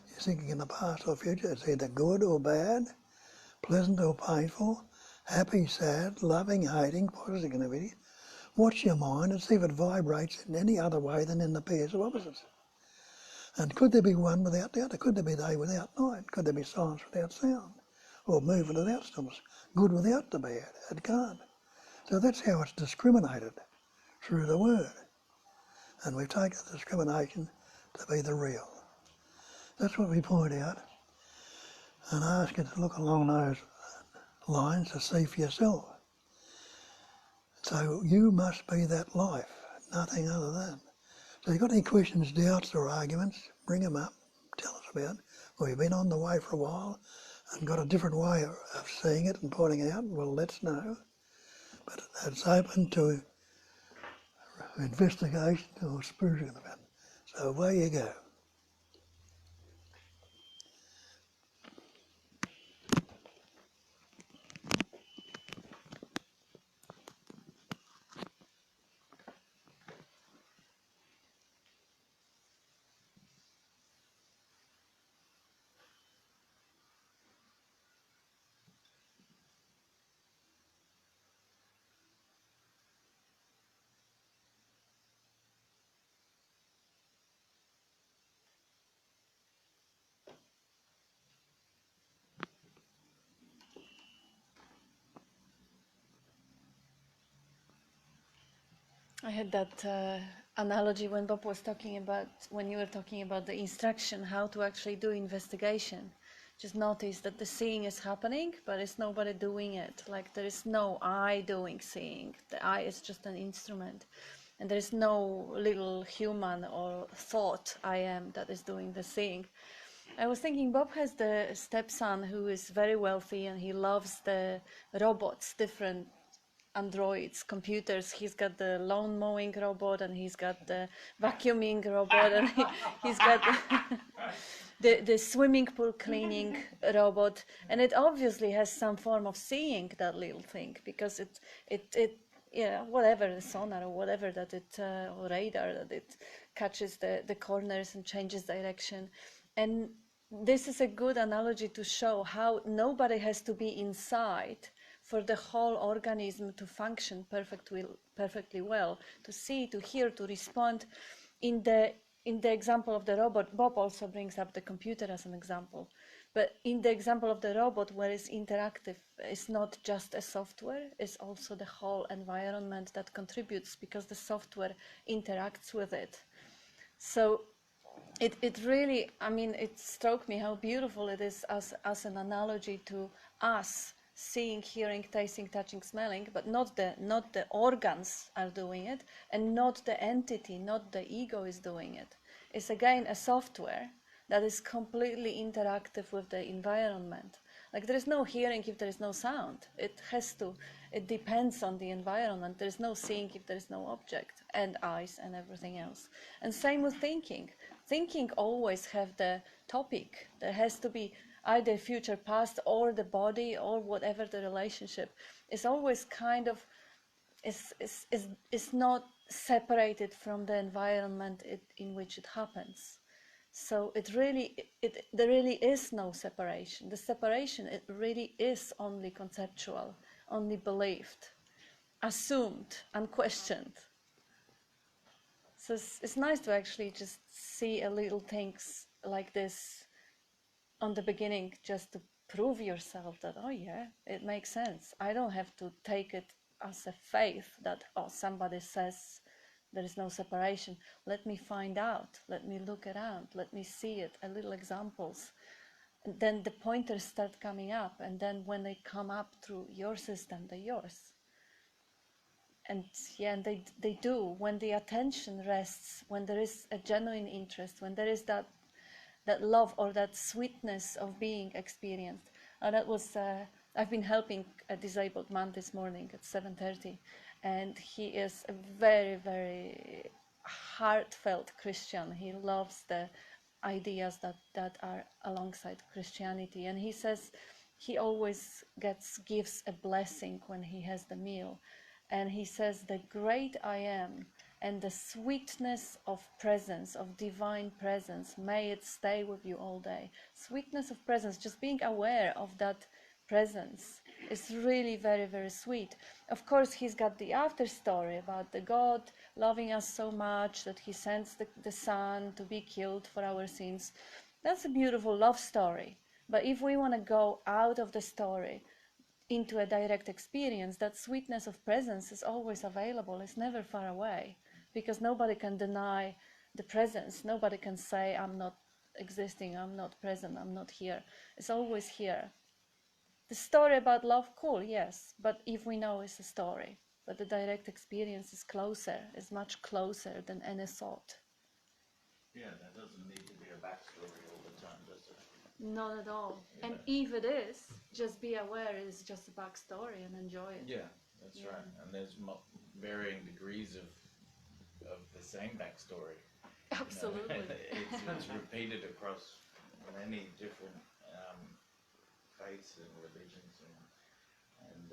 You're thinking in the past or future. It's either good or bad, pleasant or painful, happy, sad, loving, hating, positive, negativity. Watch your mind and see if it vibrates in any other way than in the pairs of opposites. And could there be one without the other? Could there be day without night? Could there be silence without sound? Or movement without stillness? Good without the bad? It can't. So that's how it's discriminated, through the word. And we've taken the discrimination to be the real. That's what we point out. And I ask you to look along those lines to see for yourself. So you must be that life, nothing other than. So if you've got any questions, doubts or arguments, bring them up, tell us about it. Or you've been on the way for a while and got a different way of seeing it and pointing it out, well, let us know. But it's open to investigation or spiritual event. So away you go. I had that analogy when Bob was talking about, when you were talking about the instruction, how to actually do investigation. Just notice that the seeing is happening, but it's nobody doing it. Like there is no I doing seeing. The I is just an instrument. And there is no little human or thought I am that is doing the seeing. I was thinking Bob has the stepson who is very wealthy and he loves the robots, different androids, computers. He's got the lawn mowing robot and he's got the vacuuming robot and he's got the swimming pool cleaning robot, and it obviously has some form of seeing, that little thing, because it yeah, whatever, the sonar or whatever that it or radar that it catches the corners and changes direction. And this is a good analogy to show how nobody has to be inside for the whole organism to function perfectly well, to see, to hear, to respond. In the example of the robot, Bob also brings up the computer as an example. But in the example of the robot, where it's interactive, it's not just a software, it's also the whole environment that contributes, because the software interacts with it. So it really, I mean, it struck me how beautiful it is as an analogy to us seeing, hearing, tasting, touching, smelling, but not the organs are doing it, and not the entity, not the ego is doing it. It's again a software that is completely interactive with the environment. Like there is no hearing if there is no sound. It depends on the environment. There is no seeing if there is no object and eyes and everything else. And same with thinking. Thinking always have the topic. There has to be either future, past, or the body, or whatever the relationship. It's always kind of, is not separated from the environment in which it happens. So there really is no separation. The separation, it really is only conceptual, only believed, assumed, unquestioned. So it's nice to actually just see a little things like this on the beginning, just to prove yourself that, oh yeah, it makes sense. I don't have to take it as a faith that, oh, somebody says there is no separation. Let me find out. Let me look around. Let me see it. A little examples. And then the pointers start coming up. And then when they come up through your system, they're yours. And yeah, and they do. When the attention rests, when there is a genuine interest, when there is that love or that sweetness of being experienced. That was, I've been helping a disabled man this morning at 7:30, and he is a very, very heartfelt Christian. He loves the ideas that are alongside Christianity, and he says he always gives a blessing when he has the meal, and he says, the great I am and the sweetness of presence, of divine presence, may it stay with you all day. Sweetness of presence, just being aware of that presence is really very, very sweet. Of course, he's got the after story about the God loving us so much that he sends the Son to be killed for our sins. That's a beautiful love story. But if we want to go out of the story into a direct experience, that sweetness of presence is always available. It's never far away, because nobody can deny the presence. Nobody can say, I'm not existing, I'm not present, I'm not here. It's always here. The story about love, cool, yes, but if we know it's a story, but the direct experience is closer, is much closer than any thought. Yeah, that doesn't need to be a backstory all the time, does it? Not at all. Yeah. And if it is, just be aware it's just a backstory and enjoy it. Yeah, that's Yeah. right. And there's varying degrees of the same backstory. You know, Absolutely. it's repeated across many different faiths and religions and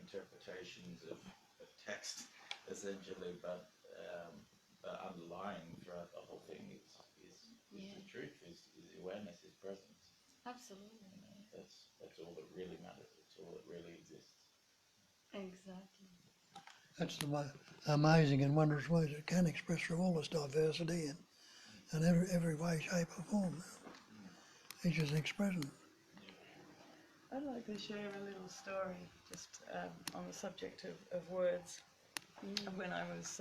interpretations of text, essentially. But underlying throughout the whole thing is Yeah. the truth, is awareness, is presence. Absolutely. You know, that's all that really matters. It's all that really exists. Exactly. That's the amazing and wondrous ways it can express through all this diversity and every way, shape or form. Each is expression. I'd like to share a little story just on the subject of words. When I was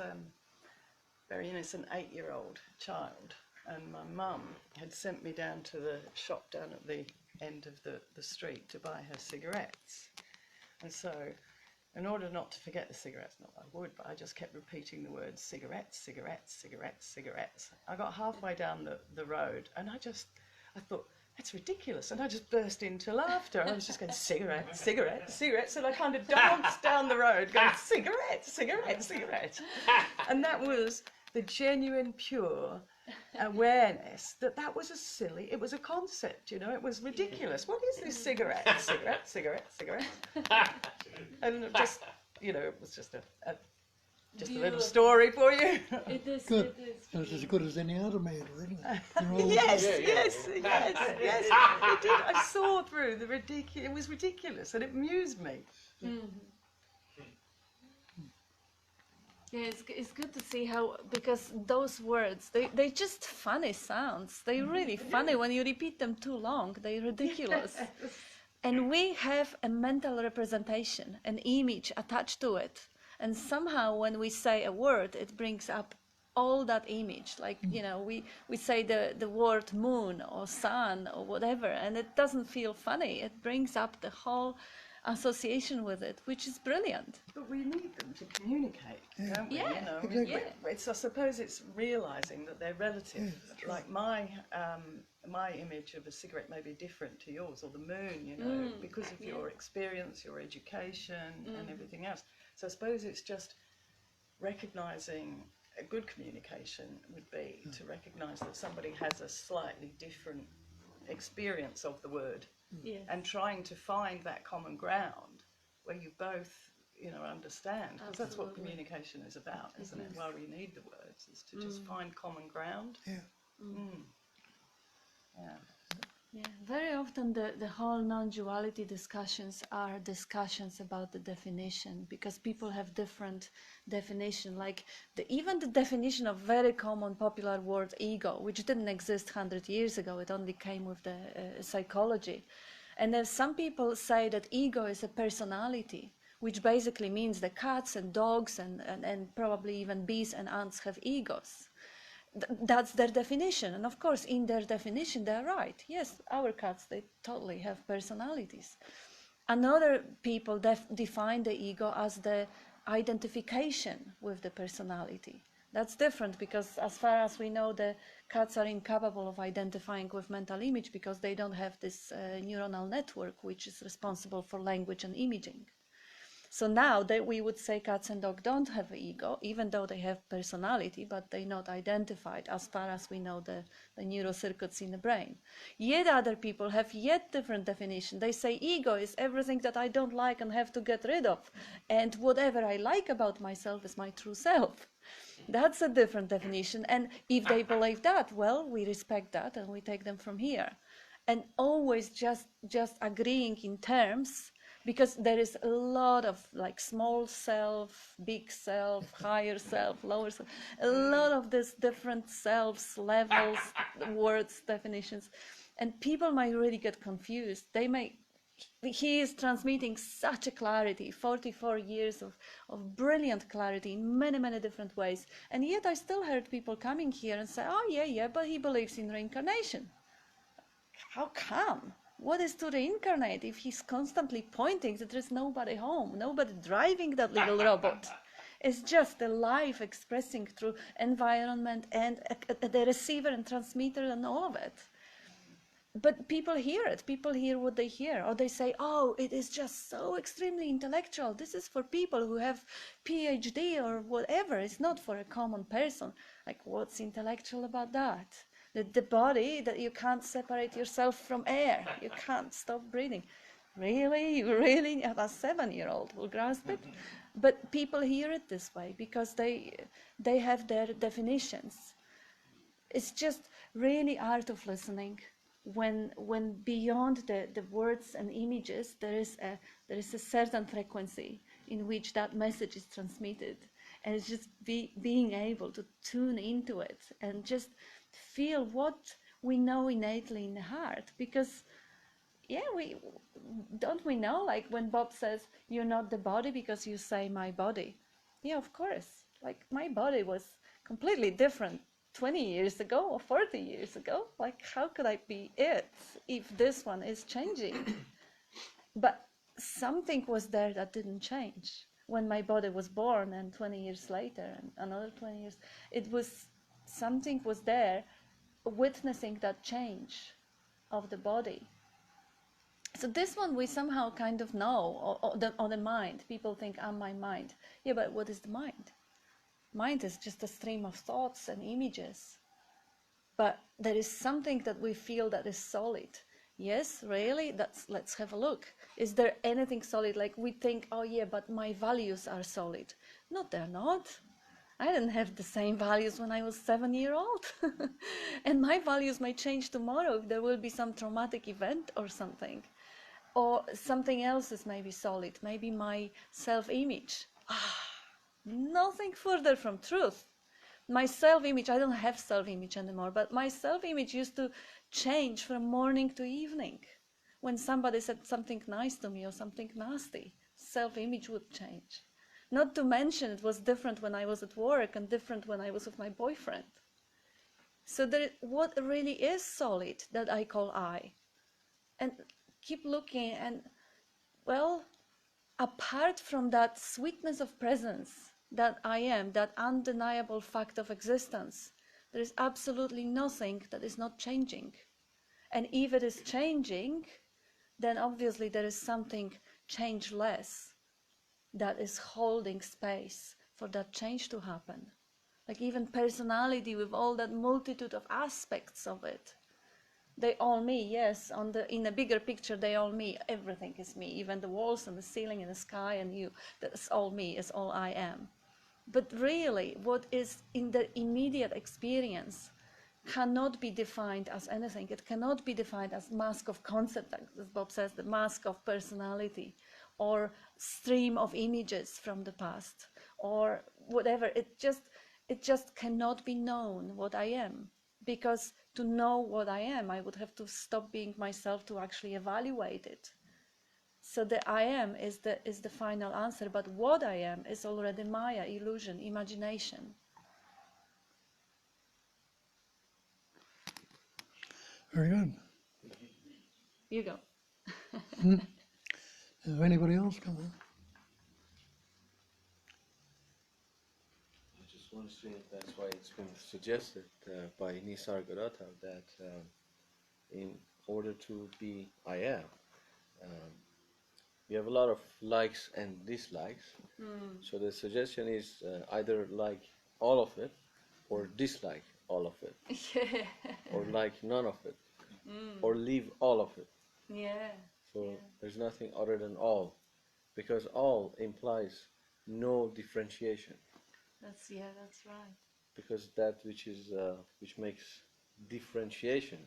very innocent 8-year-old child, and my mum had sent me down to the shop down at the end of the street to buy her cigarettes. And so, in order not to forget the cigarettes, not that I would, but I just kept repeating the words cigarettes, cigarettes, cigarettes, cigarettes. I got halfway down the road and I thought, that's ridiculous. And I just burst into laughter. I was just going, cigarettes, cigarettes, cigarettes. And I kind of danced down the road going, cigarettes, cigarettes, cigarettes. And that was the genuine, pure awareness that was it was a concept, you know, it was ridiculous. What is this cigarette? Cigarette, cigarette, cigarette. And just, you know, it was just a little story for you. It is. Good. It is. And it's as good as any other matter, isn't it? They're all Yes, Yeah, yeah. yes, yes, yes. It did. I saw through the ridiculous. It was ridiculous, and it amused me. Yeah, it's good to see how, because those words, they just funny sounds. They're really funny. When you repeat them too long, they're ridiculous. And we have a mental representation, an image attached to it. And somehow when we say a word, it brings up all that image. Like, you know, we say the word moon or sun or whatever, and it doesn't feel funny. It brings up the whole association with it, which is brilliant. But we need them to communicate, don't we? Yeah, You know, exactly. Yeah. I suppose it's realizing that they're relative. Yeah, that's right. Like my image of a cigarette may be different to yours, or the moon, you know, because of your experience, your education, and everything else. So I suppose it's just recognizing a good communication would be to recognize that somebody has a slightly different experience of the word, Yeah. and trying to find that common ground where you both, you know, understand. Because that's what Absolutely. communication is about, isn't it? Why we need the words is to just find common ground. Yeah. Yeah. Yeah, very often the whole non-duality discussions are discussions about the definition, because people have different definition. Like even the definition of very common popular word ego, which didn't exist 100 years ago, it only came with the psychology. And then some people say that ego is a personality, which basically means the cats and dogs and probably even bees and ants have egos. That's their definition, and of course in their definition they're right. Yes, our cats, they totally have personalities. Another people define the ego as the identification with the personality. That's different, because as far as we know, the cats are incapable of identifying with mental image because they don't have this neuronal network which is responsible for language and imaging. So now that we would say cats and dogs don't have an ego, even though they have personality, but they're not identified as far as we know the neurocircuits in the brain. Yet other people have yet different definition. They say ego is everything that I don't like and have to get rid of. And whatever I like about myself is my true self. That's a different definition. And if they believe that, well, we respect that and we take them from here. And always just agreeing in terms, because there is a lot of like small self, big self, higher self, lower self, a lot of these different selves, levels, words, definitions. And people might really get confused. They may he is transmitting such a clarity, 44 years of brilliant clarity in many, many different ways. And yet I still heard people coming here and say, oh, yeah, but he believes in reincarnation. How come? What is to reincarnate if he's constantly pointing that there's nobody home, nobody driving that little robot? It's just the life expressing through environment and the receiver and transmitter and all of it. But people hear it. People hear what they hear. Or they say, oh, it is just so extremely intellectual. This is for people who have PhD or whatever. It's not for a common person. Like, what's intellectual about that? The body, that you can't separate yourself from air. You can't stop breathing. Really? You really? A 7-year-old will grasp it? But people hear it this way because they have their definitions. It's just really art of listening. When beyond the words and images, there is a certain frequency in which that message is transmitted, and it's just being able to tune into it and just feel what we know innately in the heart. Because we know, like when Bob says you're not the body because you say my body. Yeah, of course. Like my body was completely different 20 years ago or 40 years ago. Like, how could I be it if this one is changing? But something was there that didn't change. When my body was born and 20 years later and another 20 years, something was there witnessing that change of the body. So this one we somehow kind of know, or the mind. People think, I'm my mind. Yeah, but what is the mind? Mind is just a stream of thoughts and images. But there is something that we feel that is solid. Yes, really? Let's have a look. Is there anything solid? Like we think, oh yeah, but my values are solid. No, they're not. I didn't have the same values when I was 7-year-old. And my values may change tomorrow if there will be some traumatic event or something. Or something else is maybe solid. Maybe my self-image. Nothing further from truth. My self-image, I don't have self-image anymore, but my self-image used to change from morning to evening. When somebody said something nice to me or something nasty, self-image would change. Not to mention it was different when I was at work and different when I was with my boyfriend. So what really is solid that I call I? And keep looking, and well, apart from that sweetness of presence that I am, that undeniable fact of existence, there is absolutely nothing that is not changing. And if it is changing, then obviously there is something changeless that is holding space for that change to happen. Like even personality with all that multitude of aspects of it. They all me, yes, in the bigger picture they all me, everything is me, even the walls and the ceiling and the sky and you, that's all me, is all I am. But really, what is in the immediate experience cannot be defined as anything. It cannot be defined as mask of concept, as Bob says, the mask of personality, or stream of images from the past, or whatever. It just cannot be known what I am. Because to know what I am, I would have to stop being myself to actually evaluate it. So the I am is the final answer, but what I am is already Maya, illusion, imagination. Very good. You go. Is there anybody else come on? I just want to say that's why it's been suggested by Nisargadatta that in order to be I am, you have a lot of likes and dislikes. So the suggestion is either like all of it or dislike all of it. Yeah. Or like none of it. Or leave all of it. Yeah. So there's nothing other than all, because all implies no differentiation. That's right. Because that which makes differentiation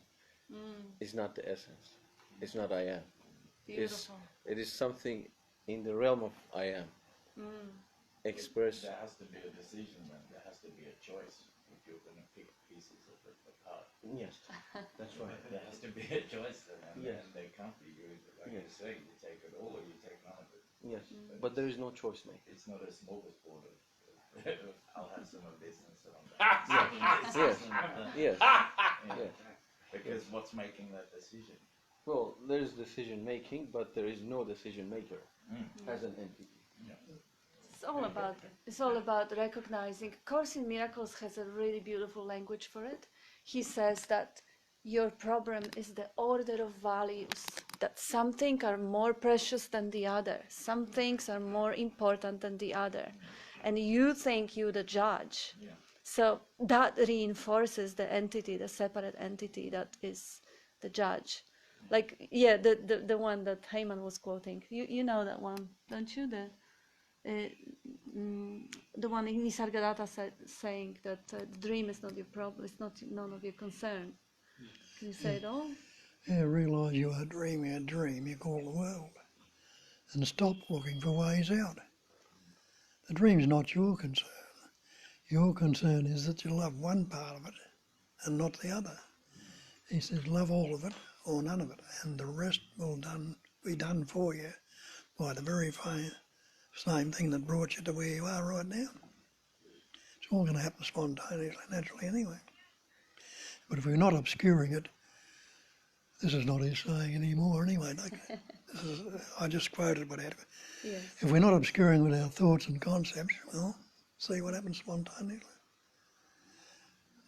is not the essence. It's not I am. Beautiful. It is something in the realm of I am. express. There has to be a decision then. There has to be a choice if you're going to pick pieces of it apart. Yes, that's right. There has to be a choice then, and Yes. then they can't be used. Like Yes. you say, you take it all or you take none of it. Yes, but there is no choice making. It's not a smorgasbord of I'll have some of this and some of that. Yes, yes, yes. Because what's making that decision? Well, there is decision making, but there is no decision maker as an entity. It's all about recognizing. Course in Miracles has a really beautiful language for it. He says that your problem is the order of values, that some things are more precious than the other, some things are more important than the other, and you think you're the judge. Yeah. So that reinforces the entity, the separate entity that is the judge. Like, yeah, the one that Heyman was quoting. You know that one, don't you? The one in Nisargadatta saying that the dream is not your problem, it's not none of your concern. Can you say it all? Yeah, realise you are dreaming a dream you call the world, and stop looking for ways out. The dream's not your concern. Your concern is that you love one part of it and not the other. He says, love all of it or none of it, and the rest will be done for you by the very same thing that brought you to where you are right now. It's all going to happen spontaneously, naturally anyway. But if we're not obscuring it, this is not his saying anymore anyway. I just quoted what Edward. Yes. If we're not obscuring with our thoughts and concepts, well, see what happens spontaneously.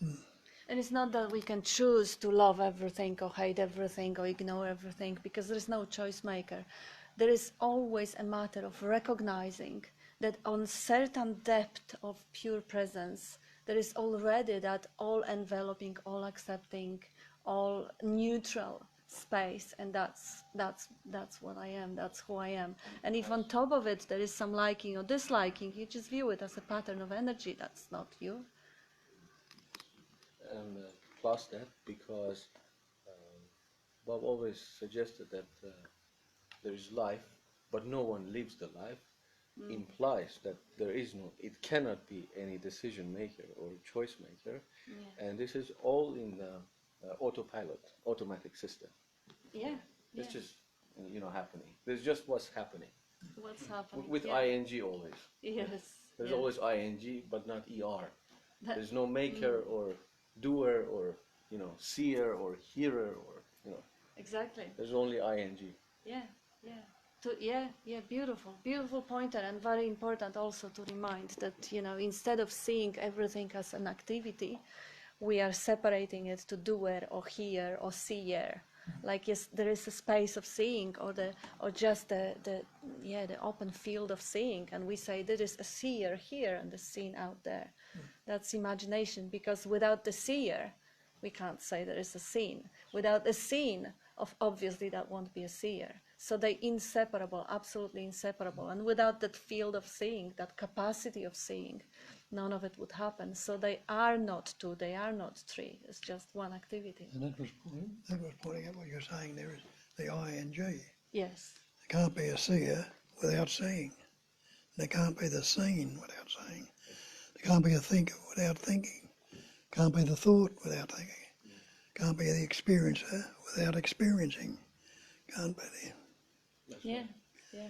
And it's not that we can choose to love everything or hate everything or ignore everything, because there is no choice maker. There is always a matter of recognizing that on certain depth of pure presence, there is already that all-enveloping, all-accepting, all-neutral space, and that's what I am, that's who I am. And if on top of it there is some liking or disliking, you just view it as a pattern of energy. That's not you. And plus that, because Bob always suggested that there is life, but no one lives the life, implies that there is no, it cannot be any decision maker or choice maker, and this is all in the autopilot, automatic system. Yeah. It's just, happening. There's just what's happening. What's happening? With yeah. ing always. Yes. There's yeah. always ing, but not er. That- There's no maker or doer or seer or hearer or Exactly. there's only ing. Yeah. Beautiful pointer, and very important also to remind that instead of seeing everything as an activity, we are separating it to doer or hear or seer. Like, yes, there is a space of seeing or just the open field of seeing, and we say there is a seer here and the seen out there. That's imagination, because without the seer, we can't say there is a seen. Without the seen, obviously that won't be a seer. So they're inseparable, absolutely inseparable. And without that field of seeing, that capacity of seeing, none of it would happen. So they are not two, they are not three. It's just one activity. And that was pointing out what you're saying there is the ing. Yes. There can't be a seer without seeing. There can't be the seen without seeing. There can't be a thinker without thinking. Can't be the thought without thinking. Can't be the experiencer without experiencing. Can't be the... Yeah.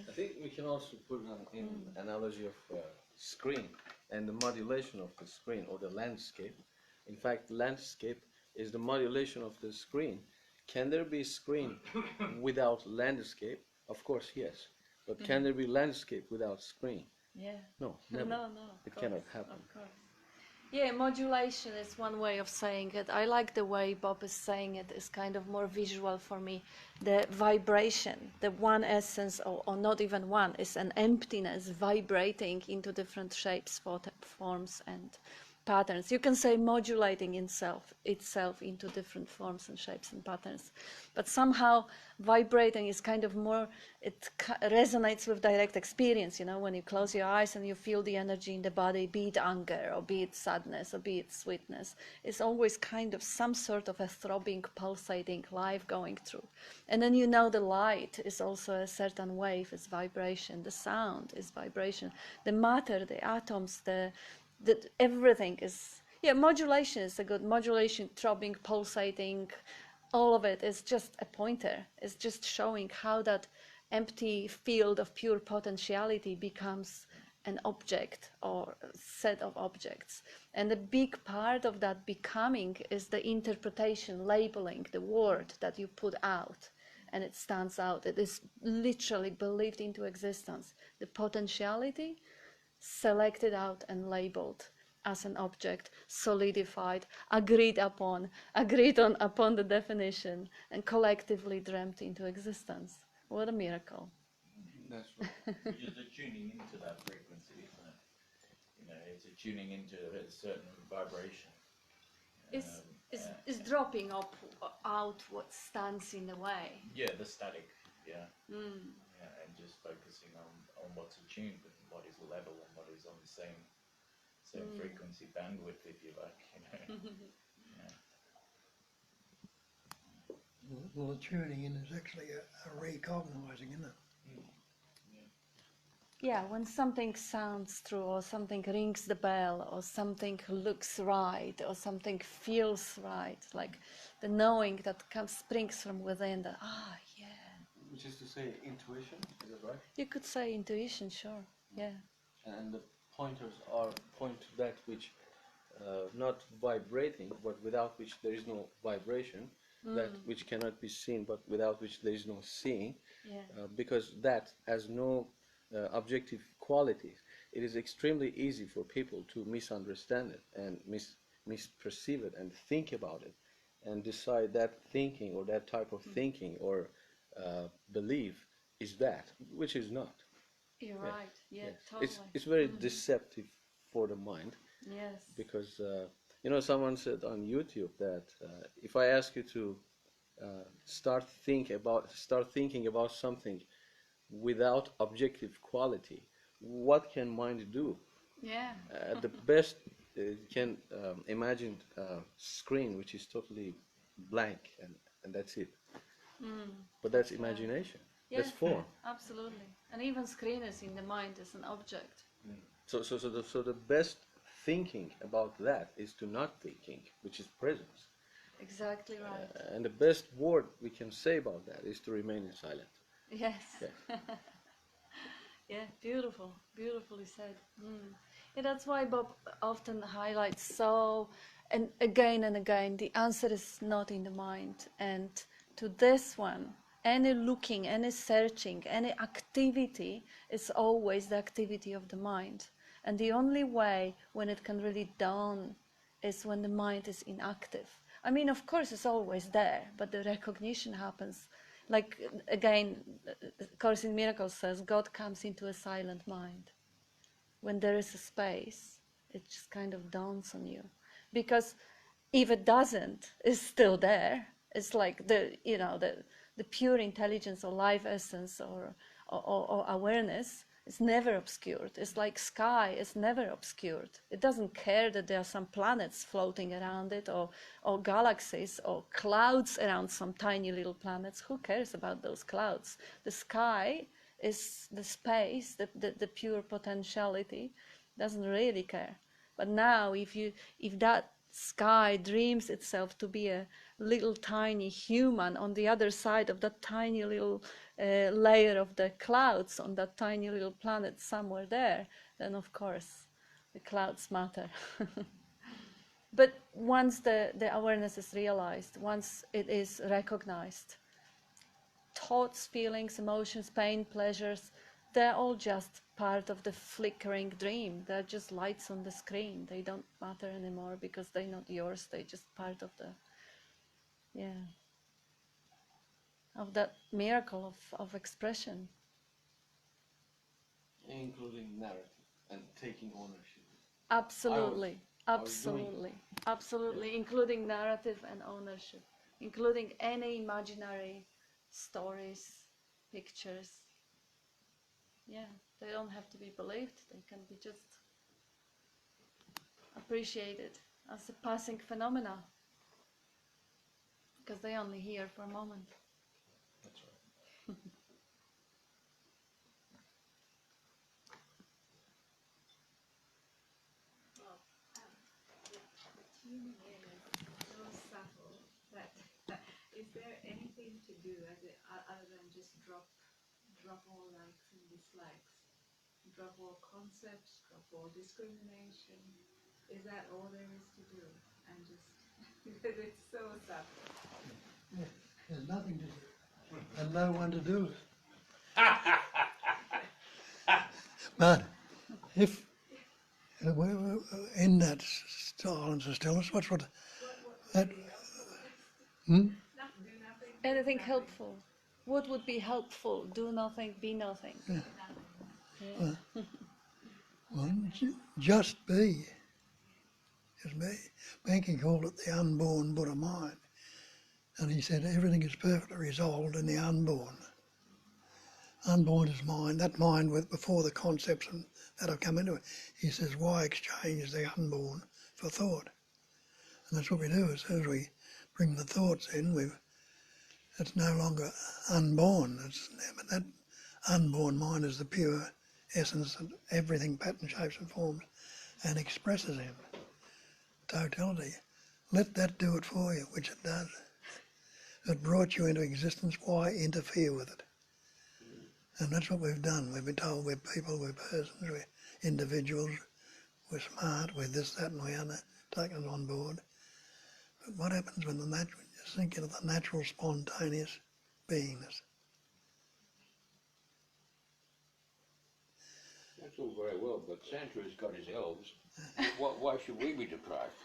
I think we can also put an analogy of screen and the modulation of the screen or the landscape. In fact, landscape is the modulation of the screen. Can there be screen without landscape? Of course, yes. But can there be landscape without screen? Yeah. No, never. No. It cannot happen. Of course. Yeah, modulation is one way of saying it. I like the way Bob is saying it. It's kind of more visual for me. The vibration, the one essence, or not even one, is an emptiness vibrating into different shapes, forms, and patterns. You can say modulating itself into different forms and shapes and patterns, but somehow vibrating is kind of more, resonates with direct experience, you know, when you close your eyes and you feel the energy in the body, be it anger or be it sadness or be it sweetness. It's always kind of some sort of a throbbing, pulsating life going through. And then you know the light is also a certain wave, it's vibration, the sound is vibration, the matter, the atoms, everything is, yeah, modulation is a good modulation, throbbing, pulsating, all of it is just a pointer. It's just showing how that empty field of pure potentiality becomes an object or a set of objects. And a big part of that becoming is the interpretation, labeling, the word that you put out, and it stands out. It is literally believed into existence. The potentiality selected out and labeled as an object, solidified, agreed on upon the definition, and collectively dreamt into existence. What a miracle. That's right. Which is a tuning into that frequency, isn't it? You know, it's a tuning into a certain vibration. Is dropping up out what stands in the way. Yeah, the static, yeah. Yeah, and just focusing on what's attuned and what is level and what is on the same frequency bandwidth, if you like, you know. Yeah. Well, the tuning in is actually a recognizing, isn't it? Yeah, when something sounds through, or something rings the bell, or something looks right, or something feels right, like the knowing that springs from within, that, yeah. Which is to say intuition, is that right? You could say intuition, sure, yeah. And the pointers point to that which not vibrating, but without which there is no vibration, that which cannot be seen, but without which there is no seeing, because that has no objective qualities. It is extremely easy for people to misunderstand it and misperceive it and think about it and decide that thinking or that type of thinking or belief is that, which is not. You're right, yeah, Yes. totally. It's very deceptive for the mind, Yes. because you know, someone said on YouTube that if I ask you to start thinking about something without objective quality, what can mind do? Yeah. The best can imagine a screen which is totally blank, and that's it. But that's imagination. Yeah. That's form. Absolutely. And even screen is in the mind as an object. So the best thinking about that is to not thinking, which is presence. Exactly right. And the best word we can say about that is to remain in silence. Yes. Yeah. Yeah, beautiful, beautifully said. Yeah, that's why Bob often highlights and again, the answer is not in the mind. And to this one, any looking, any searching, any activity is always the activity of the mind. And the only way when it can really dawn is when the mind is inactive. I mean, of course, it's always there, but the recognition happens. Like, again, Course in Miracles says, God comes into a silent mind. When there is a space, it just kind of dawns on you. Because if it doesn't, it's still there. It's like the pure intelligence or life essence or awareness is never obscured. It's like sky is never obscured. It doesn't care that there are some planets floating around it or galaxies or clouds around some tiny little planets. Who cares about those clouds? The sky is the space, the pure potentiality, doesn't really care. But now if that sky dreams itself to be a little tiny human on the other side of that tiny little layer of the clouds on that tiny little planet somewhere there, then of course the clouds matter. But once the awareness is realized, once it is recognized, thoughts, feelings, emotions, pain, pleasures, they're all just part of the flickering dream. They're just lights on the screen. They don't matter anymore because they're not yours. They're just part of of that miracle of expression. Including narrative and taking ownership. Absolutely. Absolutely, absolutely, including narrative and ownership, including any imaginary stories, pictures. Yeah, they don't have to be believed, they can be just appreciated as a passing phenomena, because they only here for a moment. That's right. Tuning in is so subtle that is there anything to do other than just drop all likes and dislikes, drop all concepts, drop all discrimination? Is that all there is to do? And just because it's so subtle. There's nothing to do, and no one to do it. But if in that silence and stillness, what's what that? Do nothing. Anything helpful? What would be helpful? Do nothing, be nothing. Yeah. Well, just be. Just be. Banky called it the unborn Buddha mind. And he said everything is perfectly resolved in the unborn. Unborn is mind, that mind with before the concepts that have come into it. He says, why exchange the unborn for thought? And that's what we do. As soon as we bring the thoughts in, it's no longer unborn. But that unborn mind is the pure essence of everything, pattern, shapes and forms, and expresses in totality. Let that do it for you, which it does. It brought you into existence. Why interfere with it? And that's what we've done. We've been told we're people, we're persons, we're individuals, we're smart, we're this, that and we other, taken it on board. But what happens when you sink into the natural, spontaneous beingness? That's all very well, but Sandra's got his elves. Why should we be deprived?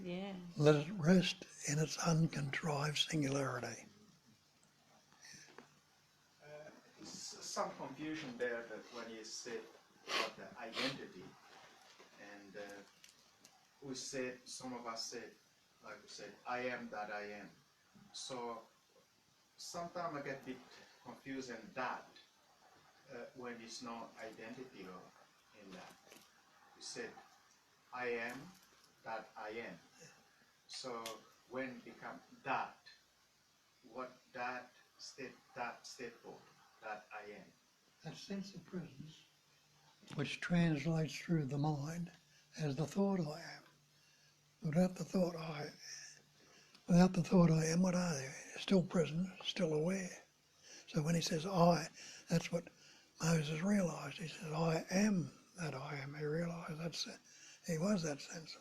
Yeah. Let it rest in its uncontrived singularity. Some confusion there that when you said about the identity, and we said, some of us said, like we said, I am that I am. So sometimes I get a bit confused in that when it's not identity or in that. You said, I am that I am. So when it becomes that, what that state for, that I am. That sense of presence, which translates through the mind as the thought I am. Without the thought I am, what are they? Still present, still aware. So when he says I, that's what Moses realised. He says, I am that I am. He realised he was that sense.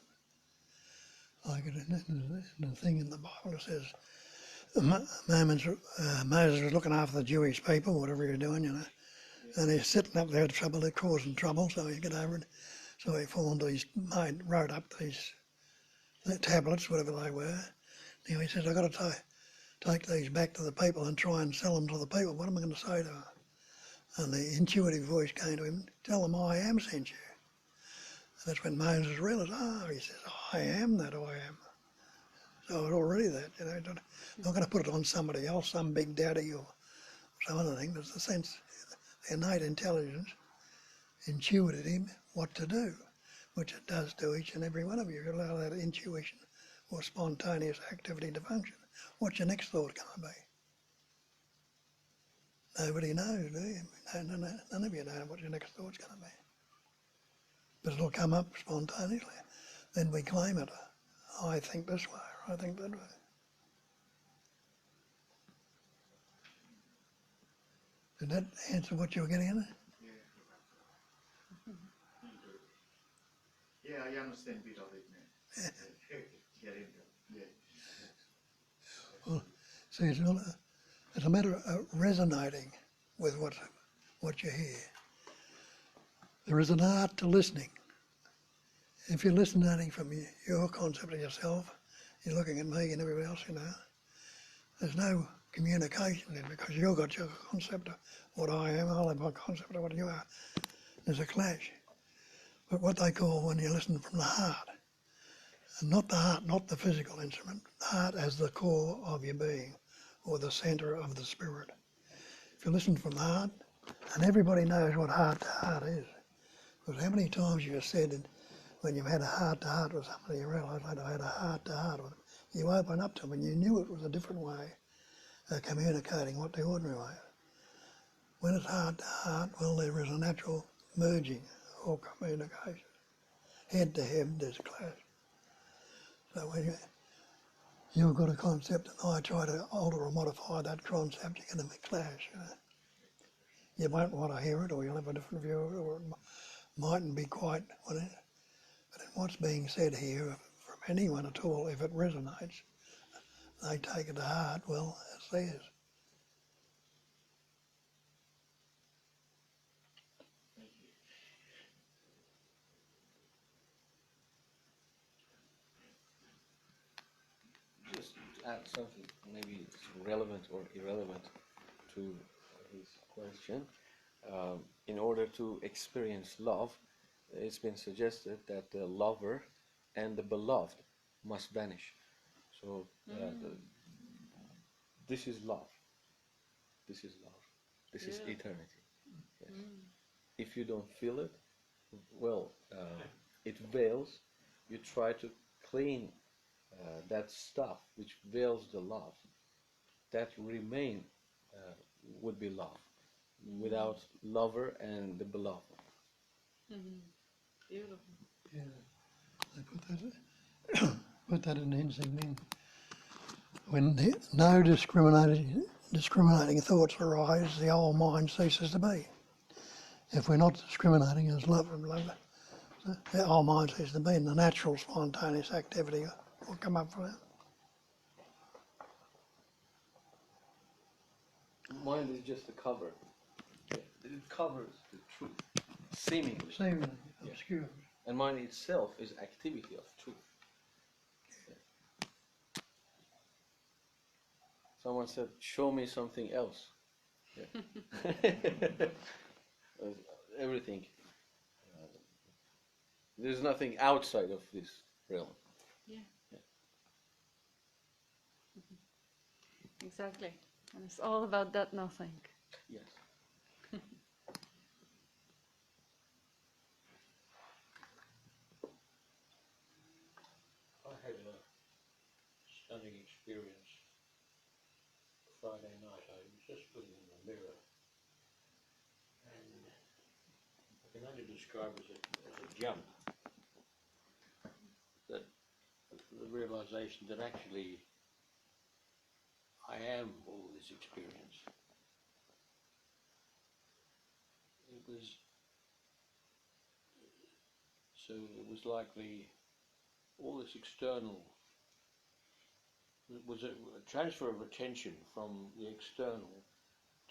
Like in the thing in the Bible, it says, Moses was looking after the Jewish people, whatever you're doing, and he's sitting up there, they're causing trouble, so he get over it. So he wrote up these tablets, whatever they were. Now he says, I've got to take these back to the people and try and sell them to the people. What am I going to say to them? And the intuitive voice came to him, tell them I am sent you. And that's when Moses realised, he says, I am that I am. So it's already that, not going to put it on somebody else, some big daddy or some other thing. There's the sense, the innate intelligence intuited him what to do, which it does to each and every one of you. You allow that intuition or spontaneous activity to function. What's your next thought going to be? Nobody knows, do you? None of you know what your next thought's going to be. But it'll come up spontaneously. Then we claim it. I think this way, or I think that way. Did that answer what you were getting at? Yeah, I understand a bit of it now. Get into it. Yeah. Well, see, it's a matter of resonating with what you hear. There is an art to listening. If you're listening from your concept of yourself, you're looking at me and everybody else, there's no communication then, because you've got your concept of what I am, I'll have my concept of what you are. There's a clash. But what they call when you listen from the heart, and not the heart, not the physical instrument, the heart as the core of your being, or the centre of the spirit. If you listen from the heart, and everybody knows what heart to heart is, because how many times you have said it, when you've had a heart to heart with somebody, you realise I had a heart to heart with them. You open up to them and you knew it was a different way of communicating what the ordinary way is. When it's heart to heart, well, there is a natural merging or communication. Head to head, there's a clash. So when you've got a concept and I try to alter or modify that concept, you're going to clash. You know? You won't want to hear it, or you'll have a different view of it, or it mightn't be quite what it is. But in what's being said here, from anyone at all, if it resonates, they take it to heart, well, it's theirs. Just to add something, maybe it's relevant or irrelevant to his question. In order to experience love, it's been suggested that the lover and the beloved must vanish. So this is love. This is love. This is eternity. Yes. If you don't feel it, well, it veils. You try to clean that stuff which veils the love. That remain would be love. Without lover and the beloved. Beautiful. Yeah, they put that in the instinct thing. When no discriminating thoughts arise, the old mind ceases to be. If we're not discriminating as lover and lover, the old mind ceases to be, and the natural spontaneous activity will come up from that. Mind is just a cover. It covers the truth, seemingly. Seemingly obscure. And mind itself is activity of truth. Yeah. Someone said, show me something else. Yeah. Everything. There's nothing outside of this realm. Yeah. Exactly. And it's all about that nothing. Yes. I had a stunning experience Friday night. I was just looking in the mirror, and I can only describe it as a jump. That the realization that actually I am all this experience. It was like all this external, it was a transfer of attention from the external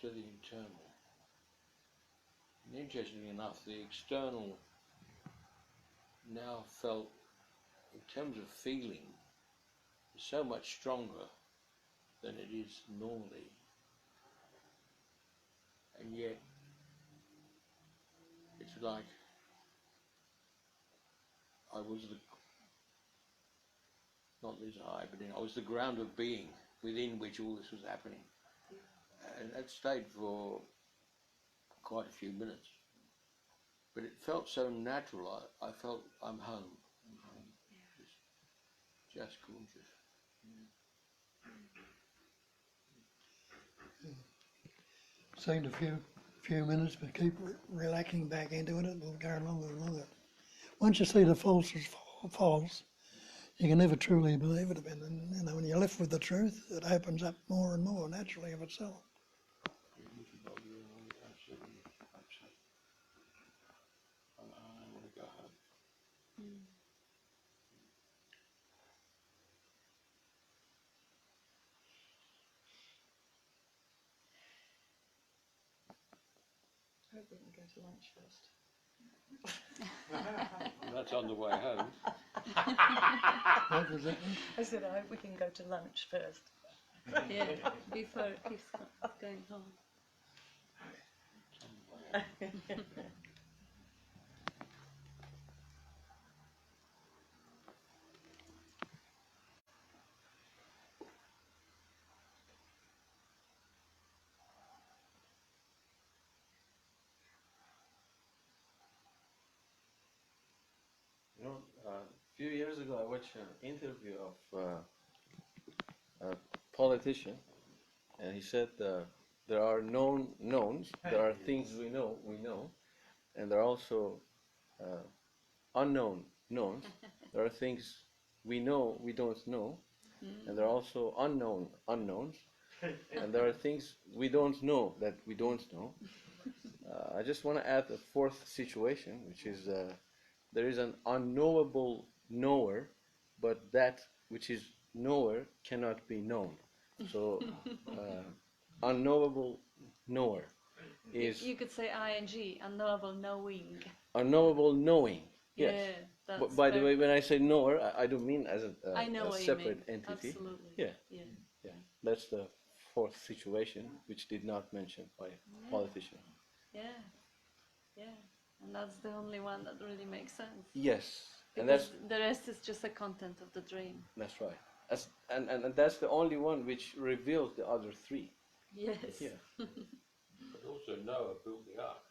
to the internal. And interestingly enough, the external now felt, in terms of feeling, so much stronger than it is normally. And yet, it's like I was not this high, but I was the ground of being within which all this was happening. And that stayed for quite a few minutes. But it felt so natural, I felt I'm home. Just gorgeous. Seemed a few minutes, but keep relaxing back into it, it'll go longer and longer. Once you see the false as false, you can never truly believe it again. And you know, when you're left with the truth, it opens up more and more naturally of itself. I want to go home. I hope we can go to lunch first. That's on the way home. What was that? I said, I hope we can go to lunch first. Yeah, before keeps going home. You know, a few years ago, I watched an interview of a politician, and he said there are known knowns, there are things we know, and there are also uh, unknown knowns. There are things we know we don't know, and there are also unknown unknowns, and there are things we don't know that we don't know. I just want to add a fourth situation, which is there is an unknowable knower, but that which is knower cannot be known. So, unknowable knower is You could say ing, unknowable knowing. unknowable knowing. Yes. Yeah, that's By the way, when I say knower, I don't mean as I know a what you separate mean. entity. Absolutely. Yeah, Yeah. yeah. That's the fourth situation, which did not mention by politician. Yeah. Yeah. And that's the only one that really makes sense. Yes, and Because the rest is just the content of the dream. that's right. And that's the only one which reveals the other three. Yes. Yeah. But also Noah built the ark.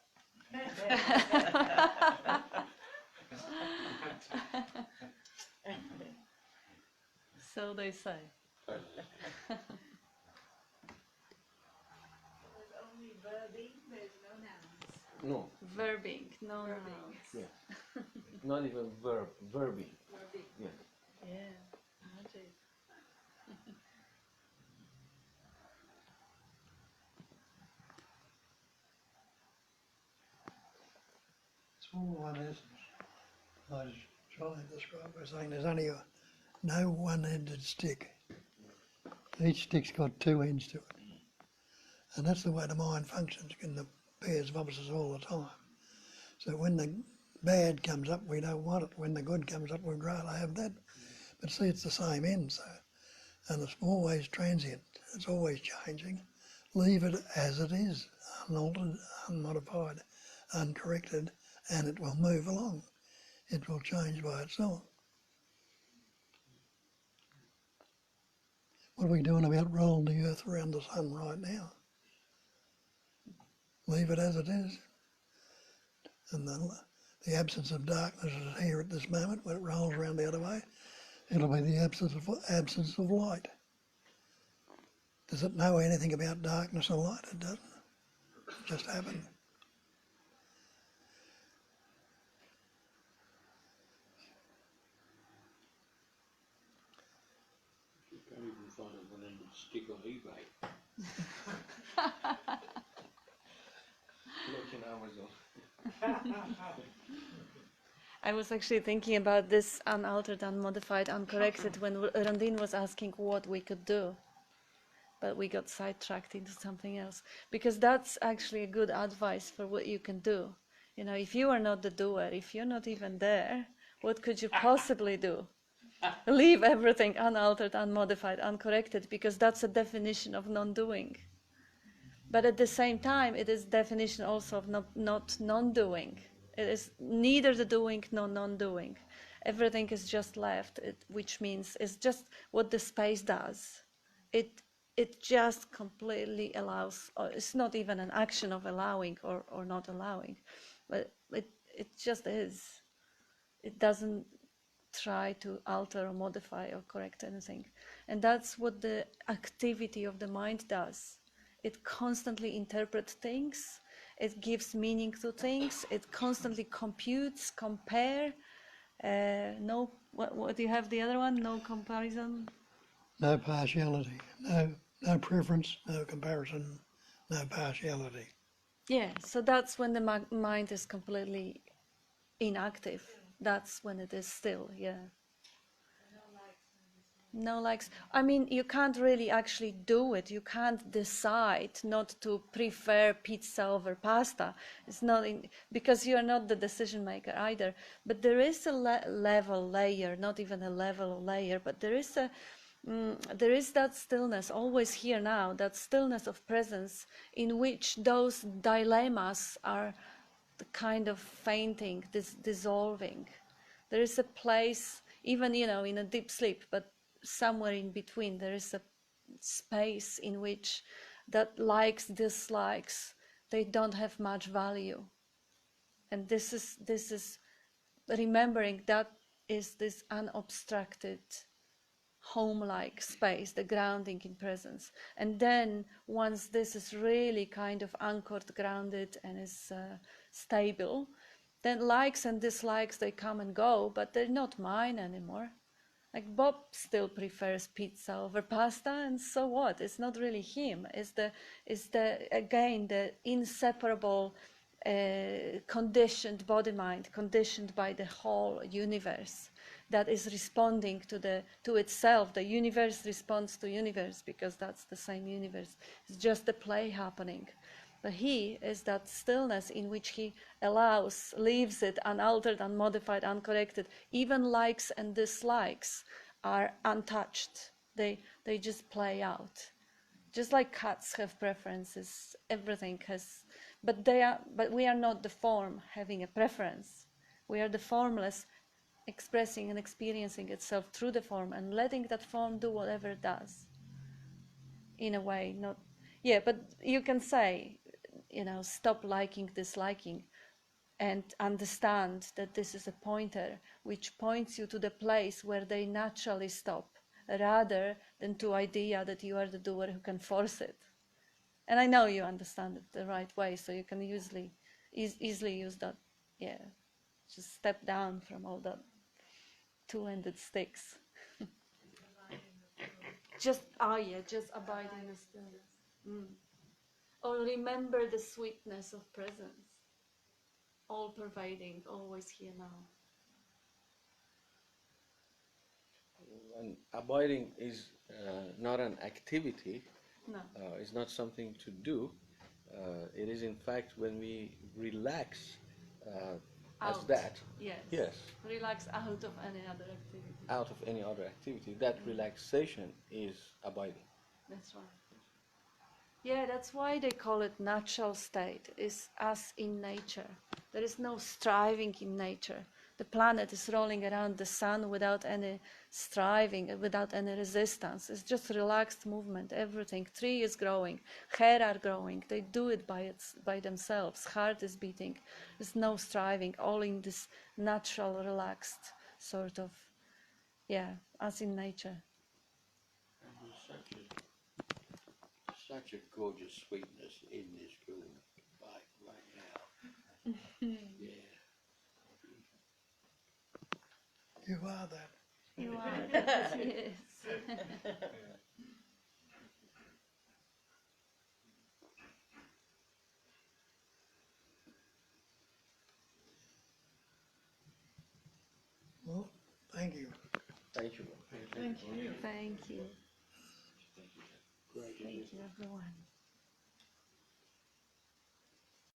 So they say. There's only verbing, there's no nouns. No, Verbing, no nouns. yeah. Not even verbing. Verbing. Yeah. Yeah. Magic. It's all one essence. I was trying to describe by saying there's only no one-ended stick. Each stick's got two ends to it. And that's the way the mind functions in the pairs of opposites all the time. So when the bad comes up, we don't want it. When the good comes up, we'd rather have that. But see, it's the same end, so. And it's always transient. It's always changing. Leave it as it is, unaltered, unmodified, uncorrected, and it will move along. It will change by itself. What are we doing about rolling the earth around the sun right now? Leave it as it is. And the absence of darkness is here at this moment. When it rolls around the other way, it'll be the absence of light. Does it know anything about darkness and light? It doesn't. It just happened. You can't even find a one-ended stick on eBay. Look in Amazon. I was actually thinking about this unaltered, unmodified, uncorrected when Randin was asking what we could do. But we got sidetracked into something else. Because that's actually a good advice for what you can do. You know, if you are not the doer, if you're not even there, what could you possibly do? Leave everything unaltered, unmodified, uncorrected, because that's a definition of non-doing. But at the same time, it is definition also of not non-doing. It is neither the doing nor non-doing. Everything is just left, which means it's just what the space does. It just completely allows, or it's not even an action of allowing or not allowing, but it just is. It doesn't try to alter or modify or correct anything. And that's what the activity of the mind does. It constantly interprets things, it gives meaning to things, it constantly computes, compare. What do you have the other one? No comparison? No partiality, no preference, no comparison, no partiality. Yeah, so that's when the mind is completely inactive. That's when it is still, yeah. No likes. I mean, you can't really actually do it. You can't decide not to prefer pizza over pasta. It's not because you are not the decision maker either. But there is a layer, not even a level layer, but there is there is that stillness, always here now, that stillness of presence in which those dilemmas are kind of fainting, dissolving. There is a place, even, in a deep sleep, but somewhere in between, there is a space in which that likes, dislikes, they don't have much value. And this is remembering that is this unobstructed home-like space, the grounding in presence. And then once this is really kind of anchored, grounded, and is stable, then likes and dislikes, they come and go, but they're not mine anymore. Like Bob still prefers pizza over pasta, and so what? It's not really him. It's the again the inseparable conditioned body-mind, conditioned by the whole universe, that is responding to itself. The universe responds to universe because that's the same universe. It's just the play happening. But he is that stillness in which he allows, leaves it unaltered, unmodified, uncorrected. Even likes and dislikes are untouched. They just play out. Just like cats have preferences, everything has, but we are not the form having a preference. We are the formless expressing and experiencing itself through the form and letting that form do whatever it does. In a way, not, yeah, but you can say, stop liking, disliking, and understand that this is a pointer which points you to the place where they naturally stop, rather than to idea that you are the doer who can force it. And I know you understand it the right way, so you can easily use that, just step down from all that two-ended sticks. just abide in the stillness. Or remember the sweetness of presence, all-pervading, always here now. And abiding is not an activity. No. It's not something to do. It is, in fact, when we relax as Out. that. Yes. Relax out of any other activity. Out of any other activity. That relaxation is abiding. That's right. Yeah, that's why they call it natural state, is us in nature. There is no striving in nature. The planet is rolling around the sun without any striving, without any resistance. It's just relaxed movement, everything. Tree is growing, hair are growing. They do it by themselves. Heart is beating. There's no striving, all in this natural, relaxed sort of, as in nature. And there's such a gorgeous sweetness in this room right now. Yeah. You are that. You are, yes. Well, thank you. Thank you. Thank you. Thank you. Thank you. Thank you, everyone.